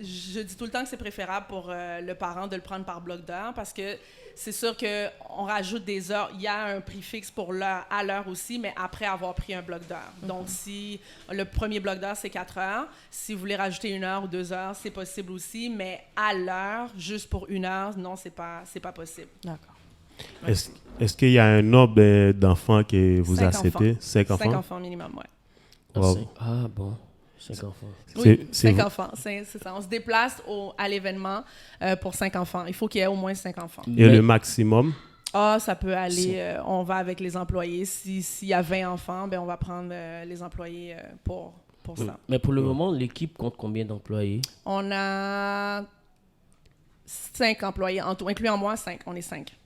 Je dis tout le temps que c'est préférable pour le parent de le prendre par bloc d'heure parce que c'est sûr qu'on rajoute des heures. Il y a un prix fixe pour l'heure, à l'heure aussi, mais après avoir pris un bloc d'heure. Donc, si le premier bloc d'heure, c'est 4 heures, si vous voulez rajouter 1 heure ou 2 heures, c'est possible aussi, mais à l'heure, juste pour 1 heure, non, c'est pas possible. D'accord. Est-ce qu'il y a un nombre d'enfants que vous 5 acceptez? 5 enfants? 5 enfants minimum, oui. Wow. Ah bon, 5 enfants. Oui, 5 enfants, c'est ça. On se déplace à l'événement pour 5 enfants. Il faut qu'il y ait au moins 5 enfants. Et le maximum? Ça peut aller, on va avec les employés. S'il y a 20 enfants, ben on va prendre les employés pour ça. Mais pour le moment, l'équipe compte combien d'employés? On a 5 employés en tout, incluant moi, 5. On est 5.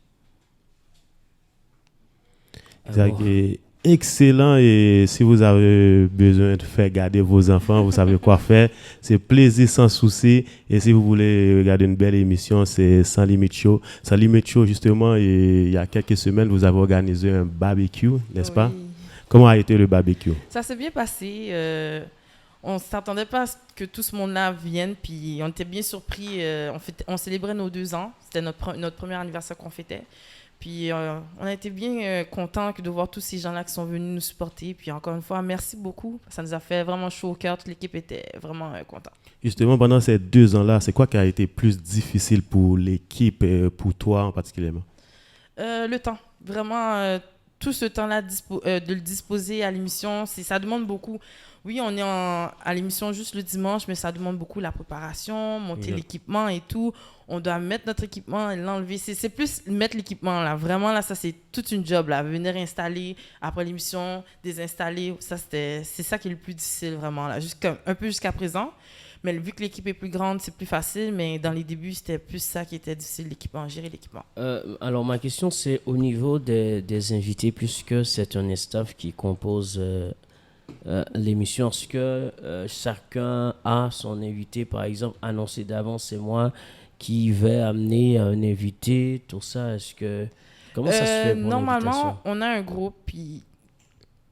C'est excellent, et si vous avez besoin de faire garder vos enfants, vous savez quoi faire. C'est plaisir sans souci. Et si vous voulez regarder une belle émission, c'est Sans Limite Show. Sans Limite Show, justement, il y a quelques semaines, vous avez organisé un barbecue, n'est-ce pas? Comment a été le barbecue? Ça s'est bien passé. On ne s'attendait pas à ce que tout ce monde-là vienne, puis on était bien surpris. On célébrait nos 2 ans. C'était notre premier anniversaire qu'on fêtait. Puis on a été bien contents de voir tous ces gens-là qui sont venus nous supporter. Puis encore une fois, merci beaucoup. Ça nous a fait vraiment chaud au cœur. Toute l'équipe était vraiment contente. Justement, pendant ces 2 ans-là, c'est quoi qui a été plus difficile pour l'équipe et pour toi en particulier? Le temps. Vraiment, tout ce temps-là, de le disposer à l'émission, ça demande beaucoup. Oui, on est à l'émission juste le dimanche, mais ça demande beaucoup la préparation, monter l'équipement et tout. On doit mettre notre équipement et l'enlever. C'est plus mettre l'équipement, là. Vraiment, là, ça, c'est toute une job, là. Venir installer, après l'émission, désinstaller. Ça, c'est ça qui est le plus difficile, vraiment, là. Un peu jusqu'à présent. Mais vu que l'équipe est plus grande, c'est plus facile. Mais dans les débuts, c'était plus ça qui était difficile, l'équipement, gérer l'équipement. Alors, ma question, c'est au niveau des invités, puisque c'est un staff qui compose l'émission. Est-ce que chacun a son invité, par exemple, annoncé d'avance, c'est moi qui vais amener un invité, tout ça? Comment ça se fait pour normalement, on a un groupe, puis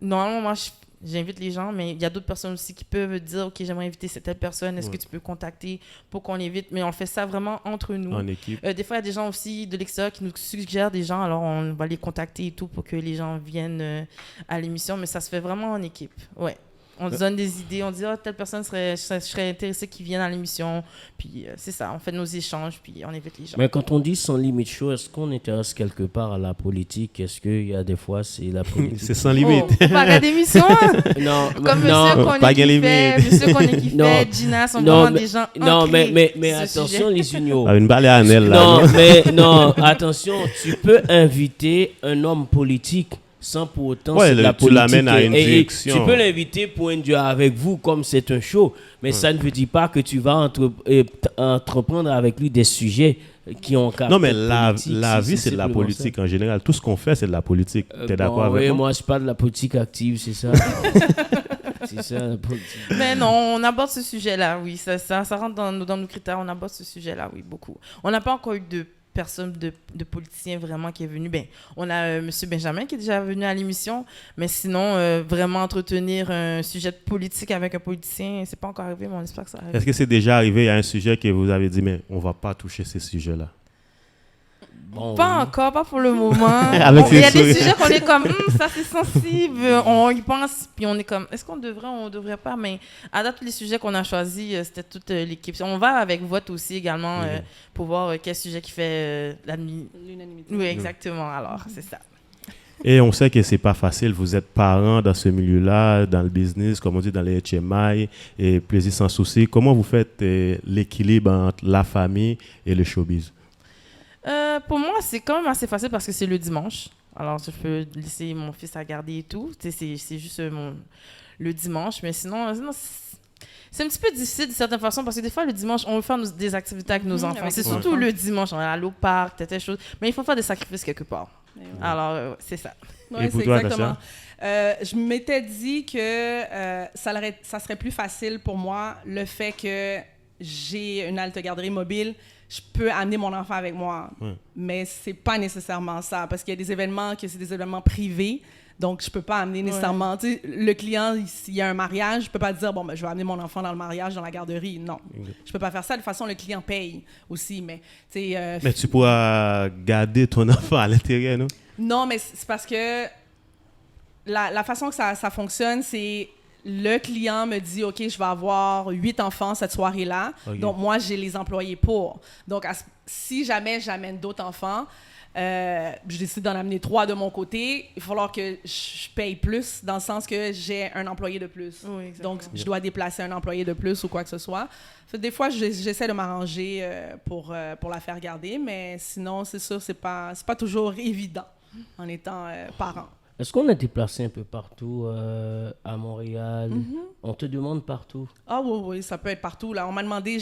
normalement, moi, j'invite les gens, mais il y a d'autres personnes aussi qui peuvent dire « Ok, j'aimerais inviter cette telle personne, est-ce que tu peux contacter pour qu'on l'invite ?» Mais on fait ça vraiment entre nous. En équipe. Des fois, il y a des gens aussi de l'extérieur qui nous suggèrent des gens, alors on va les contacter et tout pour que les gens viennent à l'émission, mais ça se fait vraiment en équipe. Ouais. On se donne des idées, on dit « telle personne je serais intéressée qu'ils viennent à l'émission. » Puis c'est ça, on fait nos échanges, puis on invite les gens. Mais quand on dit Sans Limite Show, est-ce qu'on intéresse quelque part à la politique? Est-ce qu'il y a des fois, c'est la politique? C'est Sans Limite. Oh, pas la d'émission. Non, comme Monsieur Koné qui fait, Gina, sont vraiment des gens non, mais attention, les juniors. Une balle à Annelle, là. Non, attention, tu peux inviter un homme politique sans pour autant la tu l'amènes à une direction. Tu peux l'inviter pour un duo avec vous comme c'est un show, mais ça ne veut dire pas que tu vas entreprendre avec lui des sujets qui ont Non, mais la vie, c'est de la politique en général. Tout ce qu'on fait, c'est de la politique. Tu es d'accord avec moi? Oui, moi, je parle de la politique active, c'est ça. C'est ça, la politique. Mais non, on aborde ce sujet-là, oui. Ça rentre dans nos critères. On aborde ce sujet-là, oui, beaucoup. On n'a pas encore eu de personne de politicien vraiment qui est venu. On a M. Benjamin qui est déjà venu à l'émission, mais sinon, vraiment entretenir un sujet de politique avec un politicien, c'est pas encore arrivé, mais on espère que ça arrive. Est-ce que c'est déjà arrivé à un sujet que vous avez dit, mais on va pas toucher ces sujets-là? Pas encore, pas pour le moment. Il y a des sujets qu'on est comme, ça c'est sensible, on y pense, puis on est comme, est-ce qu'on devrait pas, mais à date, les sujets qu'on a choisis, c'était toute l'équipe. On va avec vote aussi également pour voir quel sujet qui fait l'unanimité. Oui, exactement, alors, c'est ça. Et on sait que c'est pas facile. Vous êtes parents dans ce milieu-là, dans le business, comme on dit, dans les HMI, et plaisir sans souci. Comment vous faites l'équilibre entre la famille et le showbiz? Pour moi, c'est quand même assez facile parce que c'est le dimanche. Alors, je peux laisser mon fils à garder et tout. C'est juste le dimanche. Mais sinon c'est un petit peu difficile de certaine façon parce que des fois, le dimanche, on veut faire des activités avec nos enfants. avec C'est les surtout enfants. le dimanche. On va aller au parc, telle chose. Mais il faut faire des sacrifices quelque part. Alors, c'est ça. Ouais, Et pour c'est toi, exactement. Je m'étais dit que ça serait plus facile pour moi le fait que j'ai une halte garderie mobile. Je peux amener mon enfant avec moi. Mais c'est pas nécessairement ça parce qu'il y a des événements que c'est des événements privés. Donc, je peux pas amener nécessairement... Tu sais, le client, s'il y a un mariage, je peux pas dire, bon, ben, je vais amener mon enfant dans le mariage, dans la garderie. Non. Je peux pas faire ça. De toute façon, le client paye aussi. Mais, tu sais... Mais tu pourras garder ton enfant à l'intérieur, non? Non, mais c'est parce que la façon que ça fonctionne, c'est le client me dit, OK, je vais avoir 8 enfants cette soirée-là. Okay. Donc, moi, j'ai les employés pour. Donc, si jamais j'amène d'autres enfants, je décide d'en amener 3 de mon côté, il va falloir que je paye plus dans le sens que j'ai un employé de plus. Oui, Donc, je dois déplacer un employé de plus ou quoi que ce soit. Fait, des fois, j'essaie de m'arranger pour la faire garder, mais sinon, c'est sûr, c'est pas toujours évident en étant parent. Est-ce qu'on est déplacé un peu partout à Montréal? On te demande partout. Ah oui, ça peut être partout. Là. On m'a demandé,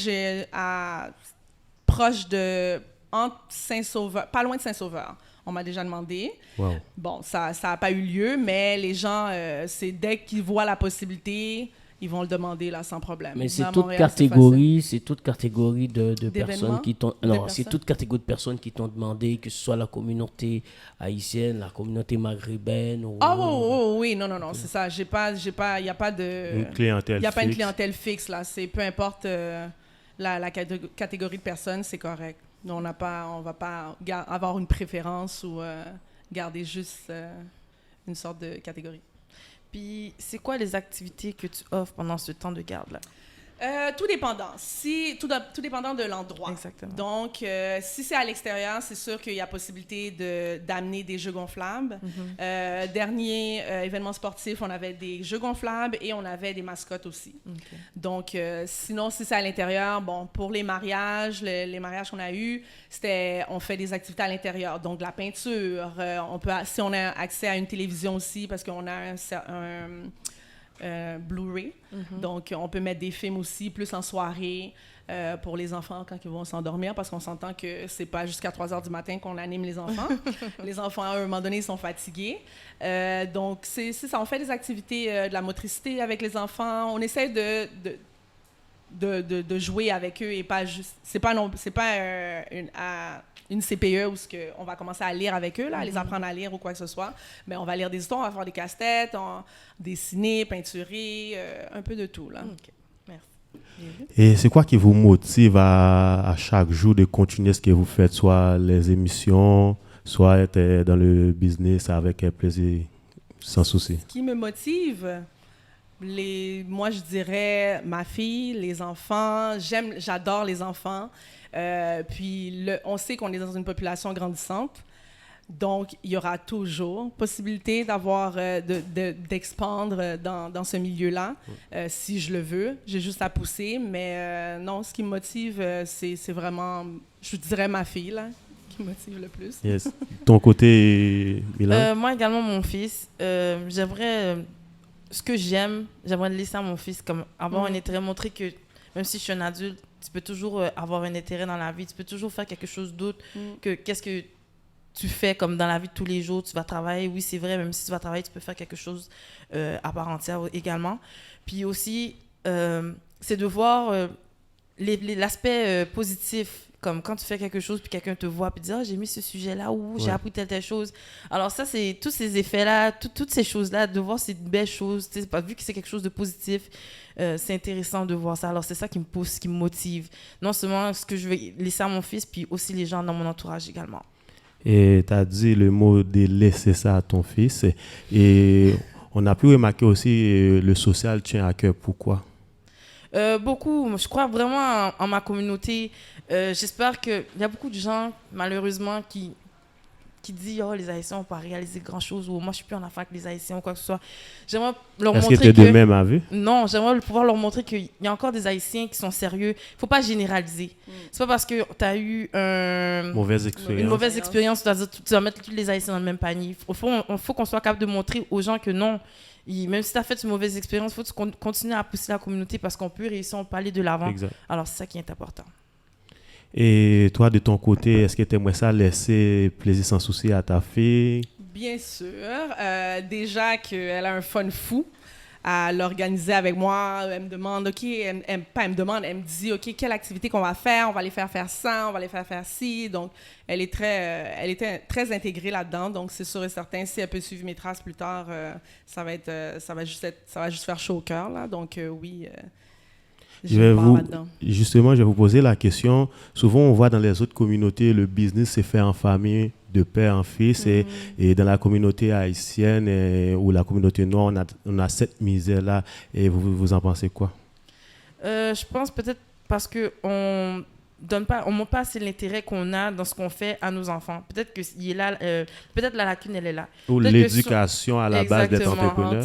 proche de... entre Saint-Sauveur, pas loin de Saint-Sauveur. On m'a déjà demandé. Wow. Bon, ça n'a pas eu lieu, mais les gens, c'est dès qu'ils voient la possibilité, ils vont le demander là sans problème. Mais c'est À toute Montréal, catégorie de D'événements? personnes qui t'ont... Des Non, c'est personnes? toute catégorie de personnes qui t'ont demandé, que ce soit la communauté haïtienne, la communauté maghrébine ou... Ah oui, non, c'est ça. Il n'y a pas de... Une clientèle Il n'y a pas une fixe. clientèle fixe, là. C'est peu importe la catégorie de personnes, c'est correct. On va pas avoir une préférence ou garder juste une sorte de catégorie. Puis, c'est quoi les activités que tu offres pendant ce temps de garde-là? Tout dépendant. Tout dépendant de l'endroit. Exactement. Donc, si c'est à l'extérieur, c'est sûr qu'il y a possibilité d'amener des jeux gonflables. Dernier événement sportif, on avait des jeux gonflables et on avait des mascottes aussi. Okay. Donc, sinon, si c'est à l'intérieur, bon, pour les mariages, les mariages qu'on a eus, on fait des activités à l'intérieur. Donc, de la peinture. Si on a accès à une télévision aussi, parce qu'on a un Blu-ray. Donc, on peut mettre des films aussi, plus en soirée, pour les enfants quand ils vont s'endormir, parce qu'on s'entend que c'est pas jusqu'à 3 heures du matin qu'on anime les enfants. Les enfants, à un moment donné, ils sont fatigués. Donc, c'est ça. On fait des activités de la motricité avec les enfants. On essaie de jouer avec eux et pas juste... C'est pas une CPE où on va commencer à lire avec eux, là, les apprendre à lire ou quoi que ce soit. Mais on va lire des histoires, on va faire des casse-têtes, dessiner, peinturer, un peu de tout. Là. OK. Merci. Et c'est quoi qui vous motive à chaque jour de continuer ce que vous faites, soit les émissions, soit être dans le business avec plaisir, sans souci? Ce qui me motive, moi, je dirais ma fille, les enfants. J'adore les enfants. Puis, on sait qu'on est dans une population grandissante. Donc, il y aura toujours possibilité d'expandre dans ce milieu-là, si je le veux. J'ai juste à pousser. Mais non, ce qui me motive, c'est vraiment, je dirais, ma fille, là, qui me motive le plus. Yes. Ton côté, Milan? Moi également, mon fils. J'aimerais... ce que j'aimerais laisser à mon fils, comme avoir un intérêt, montrer que même si je suis un adulte, tu peux toujours avoir un intérêt dans la vie, tu peux toujours faire quelque chose d'autre que qu'est-ce que tu fais comme dans la vie de tous les jours, tu vas travailler, oui c'est vrai, même si tu vas travailler, tu peux faire quelque chose à part entière également. Puis aussi, c'est de voir l'aspect positif, comme quand tu fais quelque chose, puis quelqu'un te voit, puis dit « Ah, j'ai mis ce sujet-là, ou j'ai appris telle chose. » Alors ça, c'est tous ces effets-là, toutes ces choses-là, de voir ces belles choses, vu que c'est quelque chose de positif, c'est intéressant de voir ça. Alors c'est ça qui me pousse, qui me motive. Non seulement ce que je veux laisser à mon fils, puis aussi les gens dans mon entourage également. Et tu as dit le mot de laisser ça à ton fils. Et on a pu remarquer aussi le social tient à cœur. Pourquoi? Beaucoup. Je crois vraiment en ma communauté. J'espère qu'il y a beaucoup de gens, malheureusement, qui qui dit oh, les Haïtiens n'ont pas réalisé grand-chose ou moi je suis plus en affaire avec les Haïtiens ou quoi que ce soit. J'aimerais leur Est-ce montrer que tu es de même avis? Non, j'aimerais pouvoir leur montrer qu'il y a encore des Haïtiens qui sont sérieux. Il ne faut pas généraliser. C'est pas parce que tu as eu une mauvaise expérience, tu vas mettre tous les Haïtiens dans le même panier. Il faut qu'on soit capable de montrer aux gens que non, même si tu as fait une mauvaise expérience, il faut continuer à pousser la communauté parce qu'on peut réussir à aller de l'avant. Exact. Alors, c'est ça qui est important. Et toi, de ton côté, est-ce que tu aimerais ça laisser plaisir sans souci à ta fille? Bien sûr. Déjà qu'elle a un fun fou à l'organiser avec moi. Elle me demande, OK, elle me dit, OK, quelle activité qu'on va faire? On va les faire ça, on va les faire ci. Donc, elle était très intégrée là-dedans. Donc, c'est sûr et certain, si elle peut suivre mes traces plus tard, ça va juste faire chaud au cœur, là. Donc, oui. Justement, je vais vous poser la question. Souvent, on voit dans les autres communautés, le business s'est fait en famille, de père en fils. Et dans la communauté haïtienne ou la communauté noire, on a cette misère-là. Et vous en pensez quoi? Je pense peut-être parce qu'on ne montre pas assez l'intérêt qu'on a dans ce qu'on fait à nos enfants. Peut-être que peut-être la lacune, elle est là. Ou peut-être l'éducation à la base d'être entrepreneur.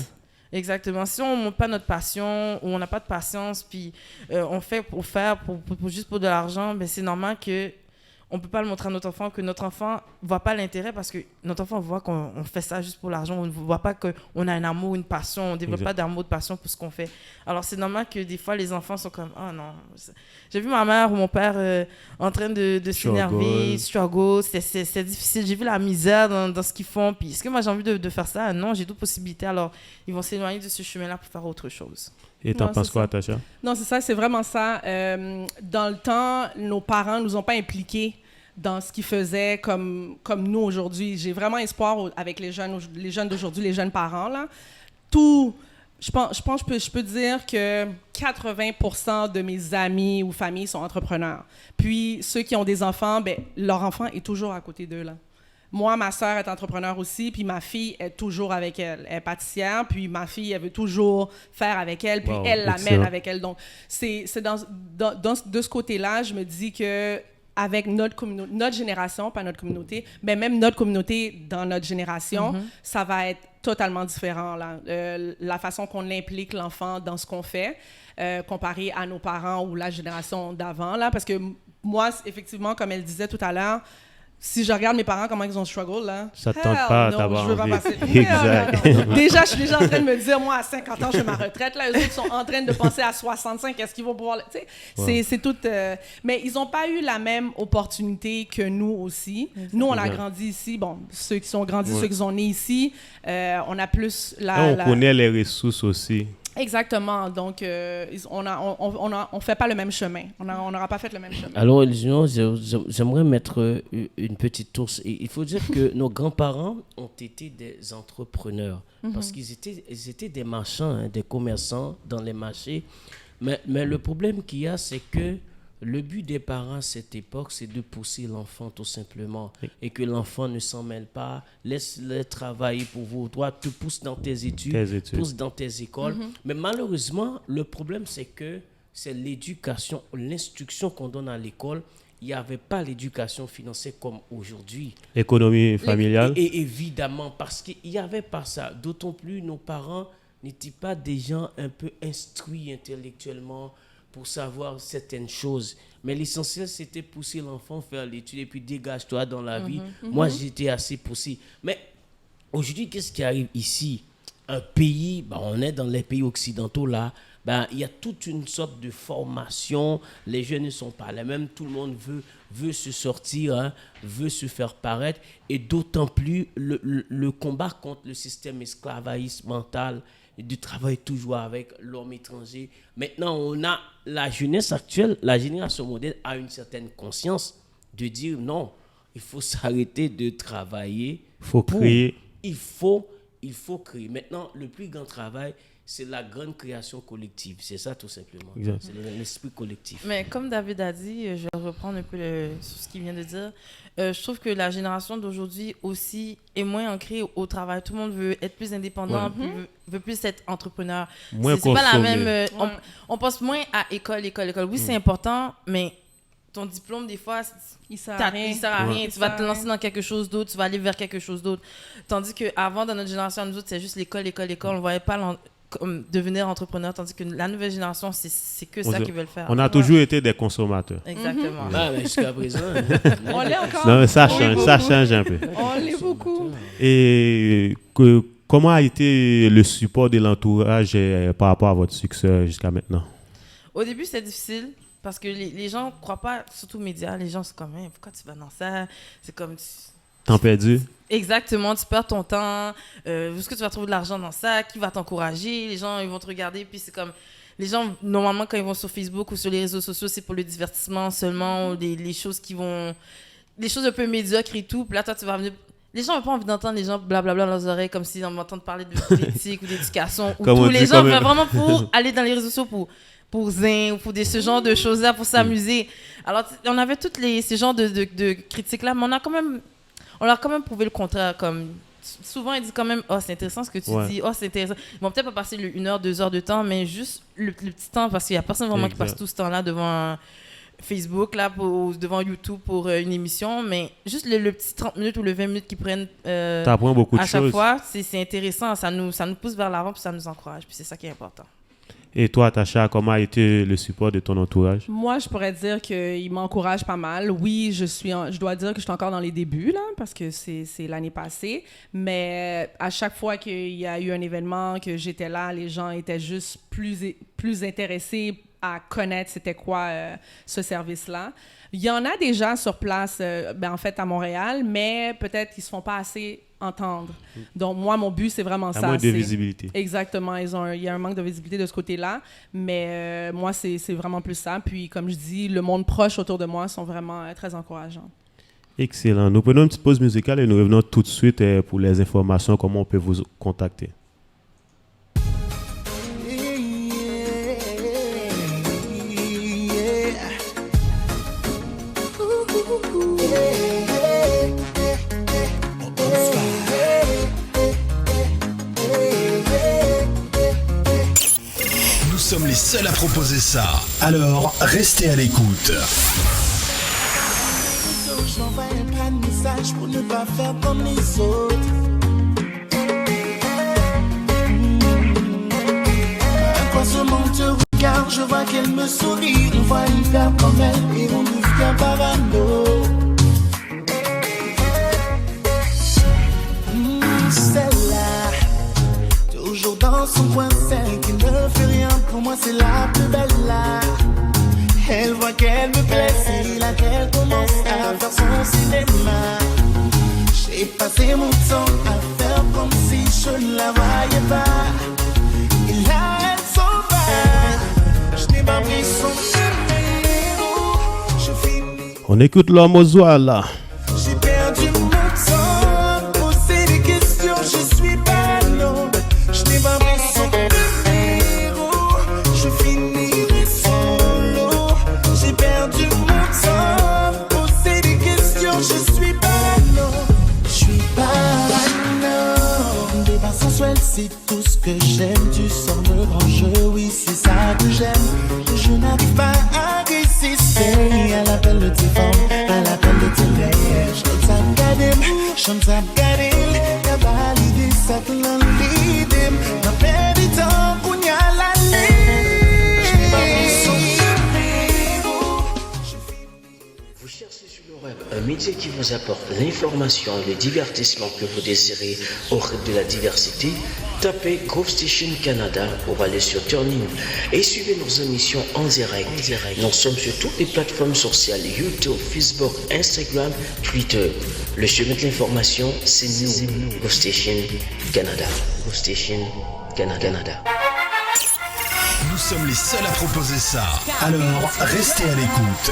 Exactement. Si on ne montre pas notre passion ou on n'a pas de patience, puis on fait juste pour de l'argent, ben c'est normal que on ne peut pas le montrer à notre enfant, que notre enfant ne voit pas l'intérêt parce que notre enfant voit qu'on fait ça juste pour l'argent. On ne voit pas qu'on a un amour, une passion. On ne développe pas d'amour, de passion pour ce qu'on fait. Alors, c'est normal que des fois, les enfants sont comme « Oh non. » J'ai vu ma mère ou mon père en train de s'énerver, struggle. C'est difficile. J'ai vu la misère dans ce qu'ils font. Puis, est-ce que moi, j'ai envie de faire ça? Non, j'ai d'autres possibilités. Alors, ils vont s'éloigner de ce chemin-là pour faire autre chose. Et t'en penses quoi, Tasha? Non, c'est ça, c'est vraiment ça. Dans le temps, nos parents ne nous ont pas impliqués dans ce qu'ils faisaient comme nous aujourd'hui. J'ai vraiment espoir avec les jeunes d'aujourd'hui, les jeunes parents, là. Je pense que je peux dire que 80% de mes amis ou familles sont entrepreneurs. Puis, ceux qui ont des enfants, ben, leur enfant est toujours à côté d'eux, là. Moi, ma sœur est entrepreneur aussi, puis ma fille est toujours avec elle. Elle est pâtissière, puis ma fille, elle veut toujours faire avec elle, puis elle l'amène avec elle. Donc, c'est de ce côté-là, je me dis que avec notre génération, pas notre communauté, mais même notre communauté dans notre génération, ça va être totalement différent, là. La façon qu'on implique l'enfant dans ce qu'on fait, comparé à nos parents ou la génération d'avant, là. Parce que moi, effectivement, comme elle disait tout à l'heure, si je regarde mes parents, comment ils ont struggle, là. Ça ne tente pas à t'avoir envie. Exact. Déjà, je suis déjà en train de me dire, moi, à 50 ans, je fais ma retraite. Là, eux autres sont en train de penser à 65. Est-ce qu'ils vont pouvoir... Tu sais, c'est tout... Mais ils n'ont pas eu la même opportunité que nous aussi. Nous, on a grandi ici. Bon, ceux qui sont grandis, ceux qui sont nés ici, on a plus on connaît les ressources aussi. Exactement. Donc, on fait pas le même chemin. On n'aura pas fait le même chemin. Alors, Elisio, j'aimerais mettre une petite tourse. Il faut dire que nos grands-parents ont été des entrepreneurs parce qu'ils étaient des marchands, hein, des commerçants dans les marchés. Mais le problème qu'il y a, c'est que le but des parents à cette époque, c'est de pousser l'enfant tout simplement et que l'enfant ne s'en mêle pas, laisse-le travailler pour vous. Toi, tu pousses dans tes études, pousse dans tes écoles. Mais malheureusement, le problème, c'est que c'est l'éducation, l'instruction qu'on donne à l'école. Il n'y avait pas l'éducation financière comme aujourd'hui. L'économie familiale. Et évidemment, parce qu'il n'y avait pas ça. D'autant plus, nos parents n'étaient pas des gens un peu instruits intellectuellement pour savoir certaines choses. Mais l'essentiel, c'était pousser l'enfant, faire l'étude et puis dégage-toi dans la vie. Moi, j'étais assez poussé. Mais aujourd'hui, qu'est-ce qui arrive ici? Un pays, on est dans les pays occidentaux là, il y a toute une sorte de formation. Les jeunes ne sont pas les mêmes. Tout le monde veut se sortir, hein, veut se faire paraître. Et d'autant plus, le combat contre le système esclavagiste mental du travail toujours avec l'homme étranger. Maintenant, on a la jeunesse actuelle, la génération moderne a une certaine conscience de dire non, il faut s'arrêter de travailler. Il faut créer. Il faut créer. Maintenant, le plus grand travail, c'est la grande création collective. C'est ça, tout simplement. Exact. C'est l'esprit collectif. Mais comme David a dit, je vais reprendre un peu sur ce qu'il vient de dire. Je trouve que la génération d'aujourd'hui aussi est moins ancrée au travail. Tout le monde veut être plus indépendant, veut plus être entrepreneur. Moins c'est pas la même. On pense moins à école. Oui, c'est important, mais ton diplôme, des fois, Il sert à rien. il sert à rien. Il Tu vas sert te à lancer rien. dans quelque chose d'autre, tu vas aller vers quelque chose d'autre. Tandis qu'avant, dans notre génération, nous autres, c'est juste l'école. On ne voyait pas comme devenir entrepreneur. Tandis que la nouvelle génération, c'est que ça qu'ils veulent faire. On a toujours été des consommateurs. Exactement. Ah, mais jusqu'à présent. On l'est encore. Non, mais ça Oui, change un peu. On l'est beaucoup. Et comment a été le support de l'entourage par rapport à votre succès jusqu'à maintenant? Au début, c'est difficile parce que les gens ne croient pas, surtout aux médias. Les gens sont comme, hey, pourquoi tu vas dans ça? C'est comme... Temps perdu? Exactement, tu perds ton temps. Où est-ce que tu vas trouver de l'argent dans ça? Qui va t'encourager? Les gens, ils vont te regarder. Puis c'est comme... Les gens, normalement, quand ils vont sur Facebook ou sur les réseaux sociaux, c'est pour le divertissement seulement, ou les choses qui vont... Les choses un peu médiocres et tout. Puis là, toi, tu vas venir... Les gens n'ont pas envie d'entendre les gens blablabla dans leurs oreilles comme s'ils m'entendent parler de politique ou d'éducation. Ou Comme on tous dit les gens quand même. veulent vraiment pour aller dans les réseaux sociaux pour zin ou pour ce genre de choses-là, pour s'amuser. Alors, on avait toutes ces genres de critiques-là, mais on leur a quand même prouvé le contraire. Comme, souvent, ils disent quand même, oh, c'est intéressant ce que tu dis, oh, c'est intéressant. Ils vont peut-être pas passer 1 heure, 2 heures de temps, mais juste le petit temps, parce qu'il n'y a personne vraiment qui passe tout ce temps-là devant Facebook, là, devant YouTube pour une émission, mais juste le petit 30 minutes ou le 20 minutes qu'ils prennent T'apprends beaucoup de à chaque choses. fois, c'est intéressant. Ça nous pousse vers l'avant, puis ça nous encourage, puis c'est ça qui est important. Et toi, Tasha, comment a été le support de ton entourage? Moi, je pourrais dire qu'il m'encourage pas mal. Oui, je dois dire que je suis encore dans les débuts, là, parce que c'est l'année passée. Mais à chaque fois qu'il y a eu un événement, que j'étais là, les gens étaient juste plus intéressés à connaître c'était quoi ce service-là. Il y en a déjà sur place, en fait, à Montréal, mais peut-être qu'ils ne se font pas assez entendre. Donc, moi, mon but, c'est vraiment ça. Moins de visibilité. Exactement. Il y a un manque de visibilité de ce côté-là, mais moi, c'est vraiment plus ça. Puis, comme je dis, le monde proche autour de moi sont vraiment très encourageants. Excellent. Nous prenons une petite pause musicale et nous revenons tout de suite pour les informations, comment on peut vous contacter. Nous sommes les seuls à proposer ça. Alors, restez à l'écoute. Je m'envoie un plein de messages pour ne pas faire comme les autres. Un croisement te regarde, je vois qu'elle me sourit. On voit une femme comme elle et on devient parano. Celle-là, toujours dans son coin, celle qui ne fait rien pour moi, c'est la plus belle là. Elle voit qu'elle me plaît, c'est là qu'elle commence à faire son cinéma. J'ai passé mon temps à faire comme si je ne la voyais pas. Et là, elle s'en va. Je n'ai pas pris son numéro. Je finis. On écoute l'homme aux oies là. J'ai perdu mon temps. Poser des questions, je suis parano. Je n'ai pas pris son numéro. Je finirai solo. J'ai perdu mon temps. Poser des questions, je suis parano. Je suis parano. Des bas sensuels, c'est tout ce que j'aime. Tu sors le grand jeu, oui, c'est ça que j'aime. Je n'arrive pas à résister à l'appel de tes formes, à l'appel de tes lèvres. Chante à garder, y'a validé ça que l'on l'idée. Ma paix du temps, qu'on y a l'année. Je n'ai pas pris son numéro. Vous cherchez sur le web un média qui vous apporte l'information et le divertissement que vous désirez au rythme de la diversité? Tapez Groove Station Canada ou allez sur TuneIn et suivez nos émissions en direct. Nous sommes sur toutes les plateformes sociales, YouTube, Facebook, Instagram, Twitter. Le chemin de l'information, c'est nous, Groove Station Canada. Groove Station Canada. Nous sommes les seuls à proposer ça. Alors, restez à l'écoute.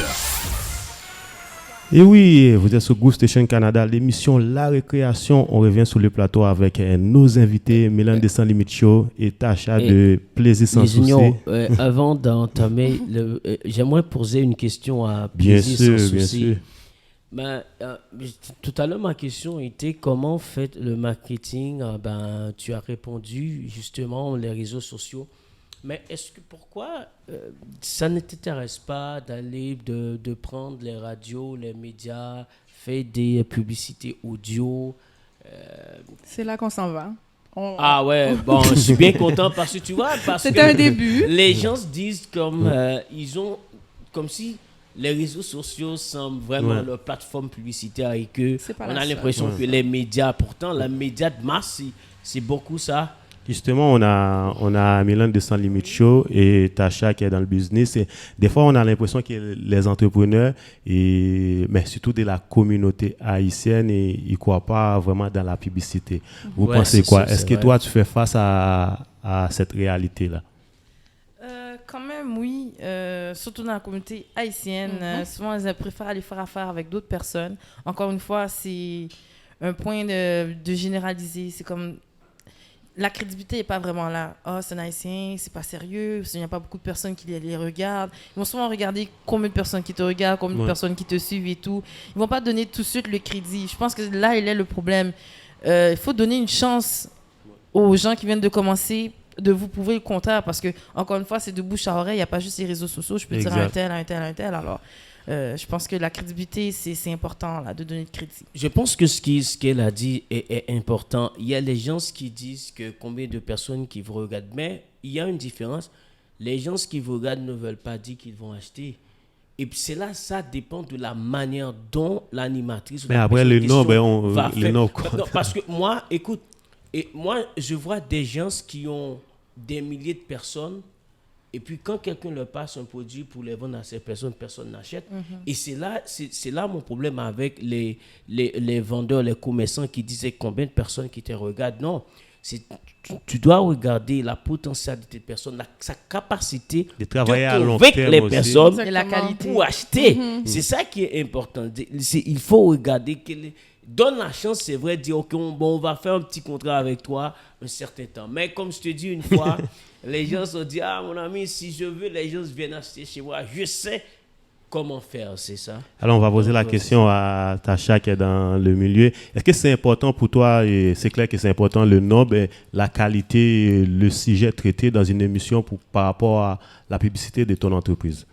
Et oui, vous êtes sur Groove Station Canada, l'émission La Récréation. On revient sur le plateau avec nos invités, Mélane de Sans Limite Show et Tasha de Plaisir Sans Souci. Avant d'entamer, j'aimerais poser une question à Bien Plaisir sûr, Sans bien Souci. sûr. Tout à l'heure, ma question était comment faites le marketing? Tu as répondu justement les réseaux sociaux. Mais est-ce que pourquoi ça ne t'intéresse pas d'aller de prendre les radios, les médias, faire des publicités audio C'est là qu'on s'en va. Ah ouais, bon, je suis bien content parce que tu vois, C'était un début. Les gens se disent comme ils ont comme si les réseaux sociaux semblent vraiment leur plateforme publicitaire et que on a l'impression que les médias, pourtant la média de masse, c'est beaucoup ça. Justement, on a Milan de Sans Limite Show et Tasha qui est dans le business. Et des fois, on a l'impression que les entrepreneurs, mais surtout de la communauté haïtienne, ils ne croient pas vraiment dans la publicité. Vous pensez quoi? Est-ce que toi, tu fais face à cette réalité-là? Quand même, oui. Surtout dans la communauté haïtienne. Souvent, ils préfèrent aller faire affaire avec d'autres personnes. Encore une fois, c'est un point de généraliser. C'est comme... La crédibilité n'est pas vraiment là. Ah, c'est un haïtien, c'est pas sérieux, il n'y a pas beaucoup de personnes qui les regardent. Ils vont souvent regarder combien de personnes qui te regardent, combien de personnes qui te suivent et tout. Ils vont pas donner tout de suite le crédit. Je pense que là, il est le problème. Il faut donner une chance aux gens qui viennent de commencer de vous prouver le contraire parce que, encore une fois, c'est de bouche à oreille. Il n'y a pas juste les réseaux sociaux. Je peux dire un tel. Alors, je pense que la crédibilité, c'est important là, de donner le crédit. Je pense que ce qu'elle a dit est important. Il y a les gens qui disent que combien de personnes qui vous regardent, mais il y a une différence. Les gens qui vous regardent ne veulent pas dire qu'ils vont acheter. Et puis c'est là, ça dépend de la manière dont l'animatrice... Mais après, le nom, non, parce que moi, écoute, moi, je vois des gens qui ont des milliers de personnes. Et puis, quand quelqu'un leur passe un produit pour les vendre à ces personnes, personne n'achète. Et c'est là mon problème avec les vendeurs, les commerçants qui disaient combien de personnes qui te regardent. Non, tu dois regarder la potentialité de personne, sa capacité de travailler à long terme les personnes et la qualité pour acheter. C'est ça qui est important. Il faut regarder donne la chance, c'est vrai, dire ok, on va faire un petit contrat avec toi un certain temps. Mais comme je te dis une fois, les gens se disent ah mon ami, si je veux, les gens viennent acheter chez moi. Je sais comment faire, c'est ça. Alors on va poser la question à Tasha qui est dans le milieu. Est-ce que c'est important pour toi, et c'est clair que c'est important le nombre, la qualité, le sujet traité dans une émission par rapport à la publicité de ton entreprise?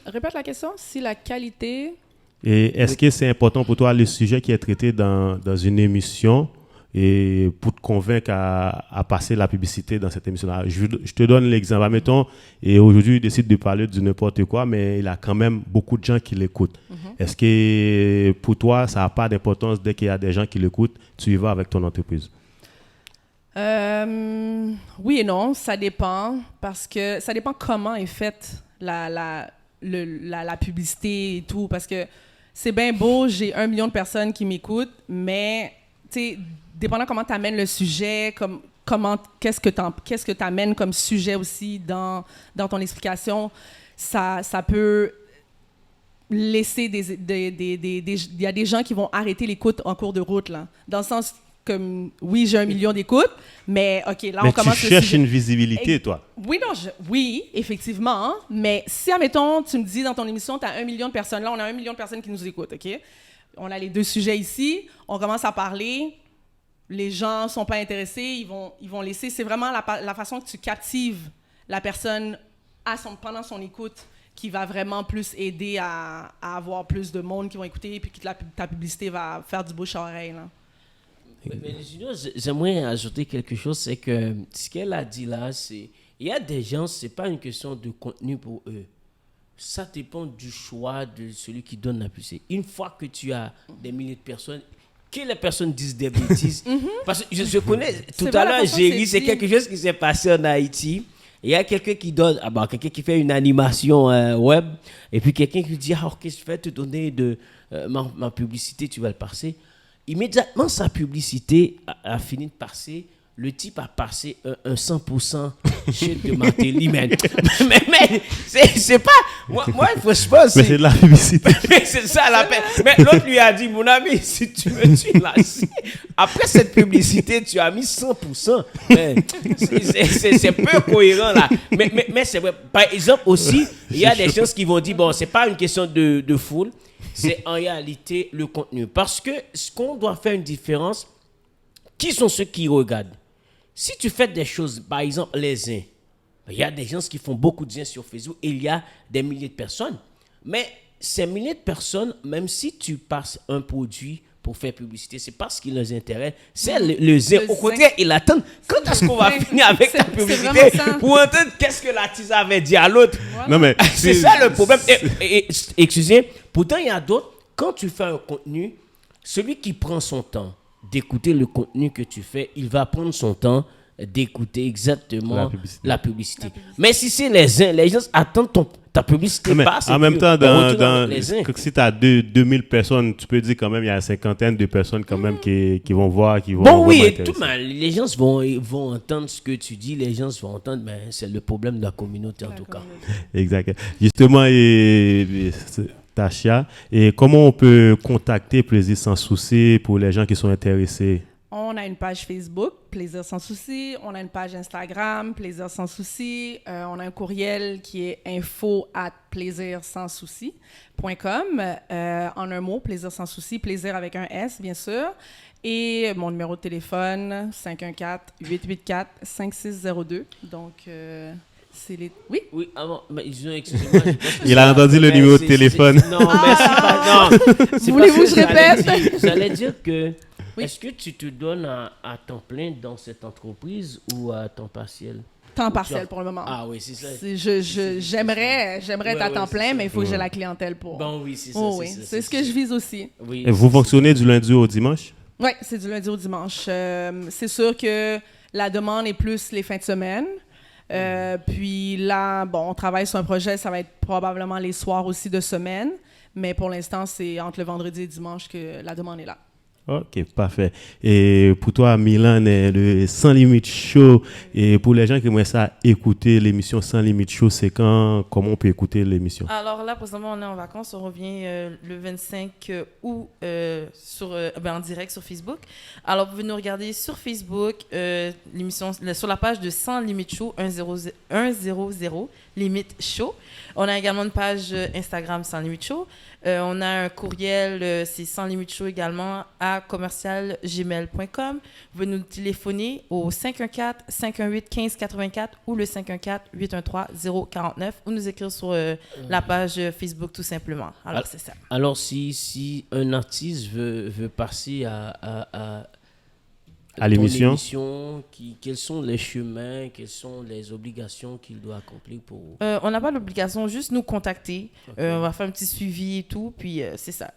Répète la question. Si la qualité... Et est-ce que c'est important pour toi le sujet qui est traité dans une émission et pour te convaincre à passer la publicité dans cette émission-là? Je te donne l'exemple. Admettons, et aujourd'hui, il décide de parler de n'importe quoi, mais il a quand même beaucoup de gens qui l'écoutent. Est-ce que pour toi, ça n'a pas d'importance dès qu'il y a des gens qui l'écoutent, tu y vas avec ton entreprise? Oui et non, ça dépend. Parce que ça dépend comment est faite la publicité et tout. Parce que c'est bien beau, j'ai 1 million de personnes qui m'écoutent, mais dépendant comment tu amènes le sujet, qu'est-ce que tu amènes comme sujet aussi dans ton explication, ça peut laisser il y a des gens qui vont arrêter l'écoute en cours de route, là, dans le sens comme, oui, j'ai 1 million d'écoutes, mais OK, là, on commence... Mais tu cherches une visibilité, toi. Oui, effectivement, mais si, admettons, tu me dis dans ton émission, tu as 1 million de personnes, là, on a 1 million de personnes qui nous écoutent, OK? On a les 2 sujets ici, on commence à parler, les gens ne sont pas intéressés, ils vont laisser... C'est vraiment la façon que tu captives la personne pendant son écoute qui va vraiment plus aider à avoir plus de monde qui vont écouter, puis que ta publicité va faire du bouche à oreille, là. Mais j'aimerais ajouter quelque chose, c'est que ce qu'elle a dit là, il y a des gens, c'est pas une question de contenu pour eux. Ça dépend du choix de celui qui donne la publicité. Une fois que tu as des milliers de personnes, que les personnes disent des bêtises, parce que je connais, tout à l'heure, Géry, c'est quelque chose qui s'est passé en Haïti. Il y a quelqu'un qui donne, quelqu'un qui fait une animation web, et puis quelqu'un qui dit, ok, je vais te donner ma publicité, tu vas le passer. Immédiatement, sa publicité a fini de passer. Le type a passé un 100% chez de Martelly. Mais c'est pas... Moi, franchement, mais c'est de la publicité. C'est ça la peine. Mais l'autre lui a dit, mon ami, si tu veux, tu l'as. Après cette publicité, tu as mis 100%. C'est peu cohérent, là. Mais c'est vrai. Par exemple, aussi, il y a des choses qui vont dire, bon, c'est pas une question de foule. C'est en réalité le contenu. Parce que ce qu'on doit faire une différence, qui sont ceux qui regardent? Si tu fais des choses, par exemple, les uns, Il y a des gens qui font beaucoup de liens sur Facebook et il y a des milliers de personnes. Mais ces milliers de personnes, même si tu passes un produit pour faire publicité, c'est pas ce qui les intéresse. C'est le zin. Au contraire, ils attendent. Quand est-ce qu'on va finir avec ta publicité pour entendre qu'est-ce que l'artiste avait dit à l'autre? Voilà. Non, mais C'est ça le problème. Excusez, pourtant, il y a d'autres. Quand tu fais un contenu, celui qui prend son temps d'écouter le contenu que tu fais, il va prendre son temps d'écouter exactement la publicité. Mais si c'est les gens attendent ta publicité mais passe. en même temps, si tu as 2000 personnes, tu peux dire quand même il y a une cinquantaine de personnes quand même qui vont voir, qui vont. Bon, oui, et tout, les gens vont entendre ce que tu dis, les gens vont entendre, mais c'est le problème de la communauté en tout cas. Exact. Justement, Tasha, et comment on peut contacter Plaisir Sans Souci pour les gens qui sont intéressés? On a une page Facebook, Plaisir Sans Souci. On a une page Instagram, Plaisir Sans Souci. On a un courriel qui est info@plaisirsanssouci.com. En un mot, Plaisir Sans Souci. Plaisir avec un S, bien sûr. Et mon numéro de téléphone, 514-884-5602. Donc, c'est les... Oui? Oui, avant, excusez-moi. Il a entendu le numéro de téléphone. Non, mais c'est pas... Non, voulez-vous que je répète? J'allais dire que... Oui. Est-ce que tu te donnes à temps plein dans cette entreprise ou à temps partiel? Temps partiel pour le moment. Ah oui, c'est ça. J'aimerais être à temps plein, mais il faut que j'ai la clientèle pour. Bon, oui, c'est ça. Oh, oui, c'est ce que je vise aussi. Oui, Et vous fonctionnez du lundi au dimanche? Oui, c'est du lundi au dimanche. C'est sûr que la demande est plus les fins de semaine. Puis là, bon, on travaille sur un projet, ça va être probablement les soirs aussi de semaine. Mais pour l'instant, c'est entre le vendredi et le dimanche que la demande est là. Ok, parfait. Et pour toi, Milan, le Sans Limite Show, et pour les gens qui aimeraient ça écouter l'émission Sans Limite Show, c'est comment on peut écouter l'émission? Alors là, présentement, on est en vacances. On revient le 25 août en direct sur Facebook. Alors, vous pouvez nous regarder sur Facebook, l'émission, sur la page de Sans Limite Show, 100 Limite Show. On a également une page Instagram Sans Limite Show. On a un courriel, c'est Sans Limite Show également, à commercial@gmail.com. Vous pouvez nous téléphoner au 514-518-1584 ou le 514-813-049 ou nous écrire sur la page Facebook tout simplement. Alors, c'est ça. Alors, si un artiste veut passer à l'émission, quels sont les chemins, quelles sont les obligations qu'il doit accomplir pour... On n'a pas l'obligation, juste nous contacter. Okay. On va faire un petit suivi et tout, puis c'est ça.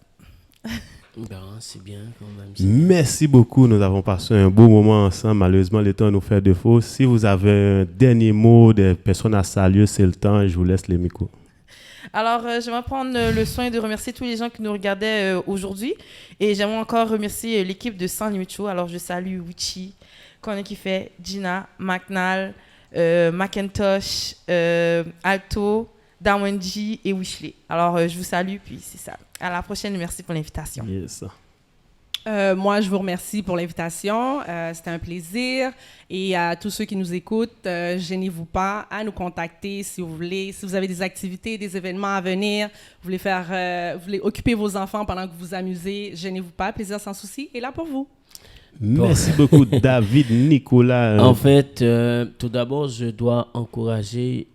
Ben, c'est bien quand même. Merci beaucoup. Nous avons passé un beau moment ensemble. Malheureusement, le temps nous fait défaut. Si vous avez un dernier mot, des personnes à saluer, c'est le temps. Je vous laisse les micros. Alors, j'aimerais prendre le soin de remercier tous les gens qui nous regardaient aujourd'hui. Et j'aimerais encore remercier l'équipe de Sans Limite Show. Alors, je salue Wichi, Kone qui fait, Gina, McNall, Macintosh, Alto, Darwenji et Wishley. Alors, je vous salue, puis c'est ça. À la prochaine, merci pour l'invitation. Yes. Moi, je vous remercie pour l'invitation. C'était un plaisir. Et à tous ceux qui nous écoutent, gênez-vous pas à nous contacter si vous voulez. Si vous avez des activités, des événements à venir, vous voulez occuper vos enfants pendant que vous vous amusez, gênez-vous pas. Plaisir Sans Souci est là pour vous. Merci beaucoup, David, Nicolas. En fait, tout d'abord, je dois encourager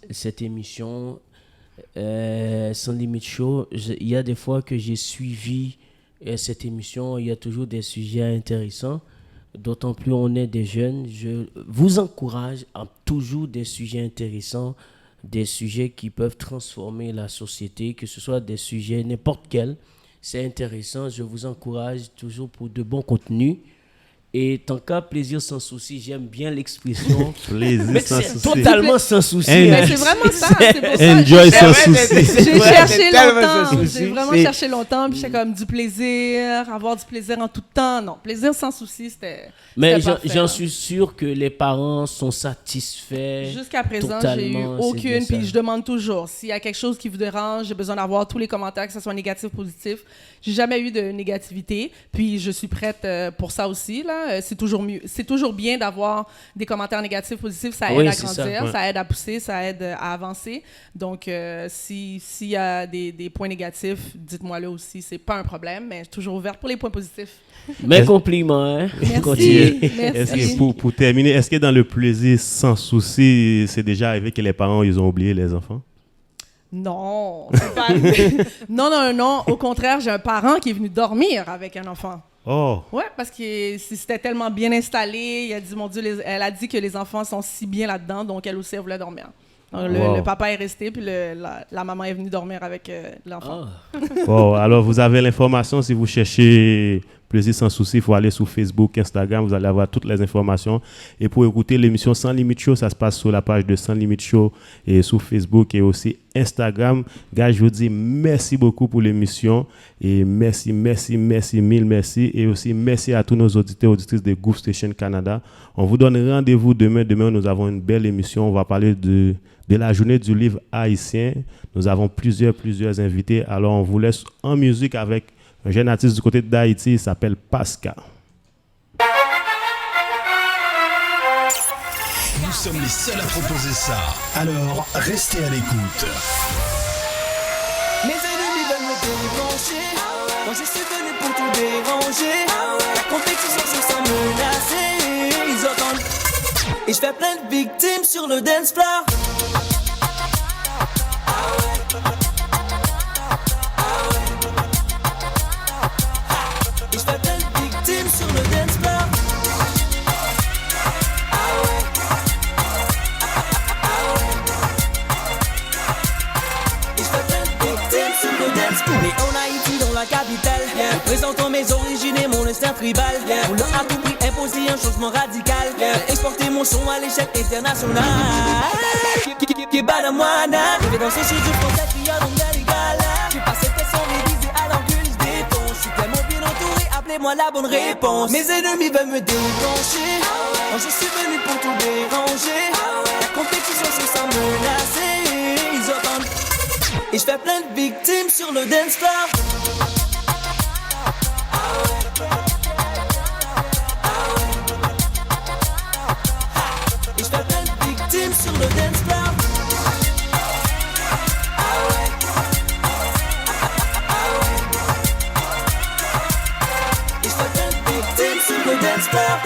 cette émission Sans Limite Show. Il y a des fois que j'ai suivi cette émission, il y a toujours des sujets intéressants. D'autant plus on est des jeunes. Je vous encourage à toujours des sujets intéressants, des sujets qui peuvent transformer la société, que ce soit des sujets n'importe quels. C'est intéressant. Je vous encourage toujours pour de bons contenus. Et tant qu'à Plaisir Sans Souci, j'aime bien l'expression. Plaisir sans souci. Totalement sans souci. Mais c'est vraiment ça. C'est pour ça. Enjoy sans souci. J'ai cherché longtemps. J'ai vraiment cherché longtemps. Puis j'étais comme du plaisir, avoir du plaisir en tout temps. Non, Plaisir Sans Souci, c'était. Mais j'en suis sûr que les parents sont satisfaits. Jusqu'à présent, j'ai eu aucune. Puis je demande toujours s'il y a quelque chose qui vous dérange, j'ai besoin d'avoir tous les commentaires, que ce soit négatif ou positif. J'ai jamais eu de négativité. Puis je suis prête pour ça aussi, là. là. C'est toujours mieux. C'est toujours bien d'avoir des commentaires négatifs, positifs. Ça aide Oui, à c'est ça, grandir, ouais. ça aide à pousser, ça aide à avancer. Donc, s'il y a des points négatifs, dites-moi-le aussi. C'est pas un problème, mais je suis toujours ouverte pour les points positifs. Mes compliments, hein. Merci. Continuez. Est-ce Merci. que pour terminer, est-ce que dans le plaisir sans souci, c'est déjà arrivé que les parents ils ont oublié les enfants? Non, c'est pas arrivé. Non. Au contraire, j'ai un parent qui est venu dormir avec un enfant. Oh, Ouais, parce que c'était tellement bien installé. Il a dit, mon Dieu, elle a dit que les enfants sont si bien là-dedans, donc elle aussi, elle voulait dormir. Donc, Wow. le papa est resté, puis la maman est venue dormir avec l'enfant. Ah. bon, alors vous avez l'information. Si vous cherchez Plaisir sans souci, il faut aller sur Facebook, Instagram, vous allez avoir toutes les informations. Et pour écouter l'émission Sans Limite Show, ça se passe sur la page de Sans Limite Show et sur Facebook et aussi Instagram. Gars, je vous dis merci beaucoup pour l'émission et merci, mille merci. Et aussi merci à tous nos auditeurs et auditrices de Groove Station Canada. On vous donne rendez-vous demain. Demain, nous avons une belle émission. On va parler de la journée du livre haïtien. Nous avons plusieurs invités. Alors, on vous laisse en musique avec un jeune artiste du côté d'Haïti, il s'appelle Pascal. Nous sommes les seuls à proposer ça. Alors, restez à l'écoute. Mes ennemis veulent me débrancher. Quand je suis venu pour tout déranger. La compétition se sent menacée. Ils entendent. Et je fais plein de victimes sur le dance floor. Et je fais plein de victimes sur le dance floor. Mais en Haïti, dans la capitale, présentant mes origines et mon instinct tribal, voulant à tout prix imposer un changement radical, exporter mon son à l'échelle internationale. Qui bat la moine, je vais danser sur du français criant dans des galas. J'ai passé tes sons révisés alors que je défonce. Je suis tellement bien entouré, appelez-moi la bonne réponse. Mes ennemis veulent me débrancher. Quand je suis venu pour tout déranger, la compétition se sent menacée. Ils entendent. Et je fais plein de victimes sur le dance floor. Et je fais plein de victimes sur le dance floor. Et je fais plein de victimes sur le dance floor.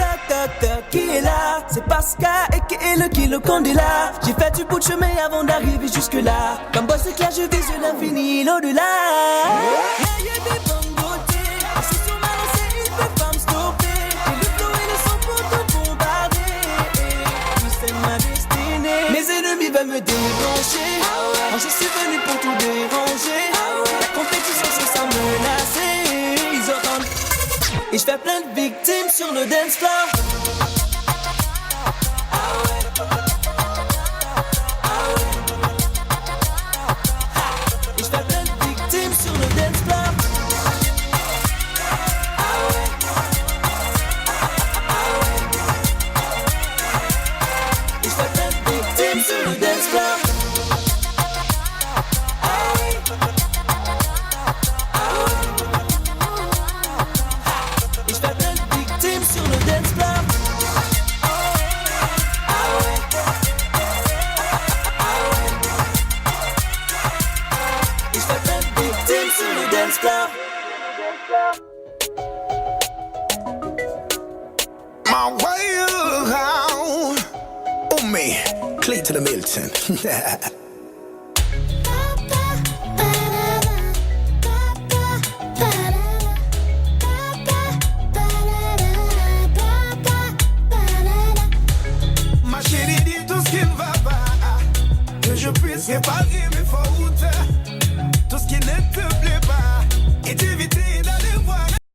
Qui est là? C'est Pascal et qui est le kilo Candela. J'ai fait du bout de chemin avant d'arriver jusque là. Comme boss éclair, je vise l'infini, l'au-delà. Yeah, yeah, des bonnes beautés. Je suis sur ma lancée, ils peuvent pas me stopper. Et le flow et le son pour tout bombarder. Tout c'est ma destinée. Mes ennemis veulent me débrancher. Quand je suis venu pour tout déranger. La compétition se sent menacée. Ils entendent. Et je fais plein de victimes sur le dance floor. Et je fais plein de victimes sur le dance floor. Et je fais plein de victimes sur le dance floor. Et je fais plein de victimes sur le dance floor. Et je fais plein de victimes sur le dance floor. My way around. Oh me, Clay to the Milton. Ma chérie dit tout ce qui ne va pas, que je puisse réparer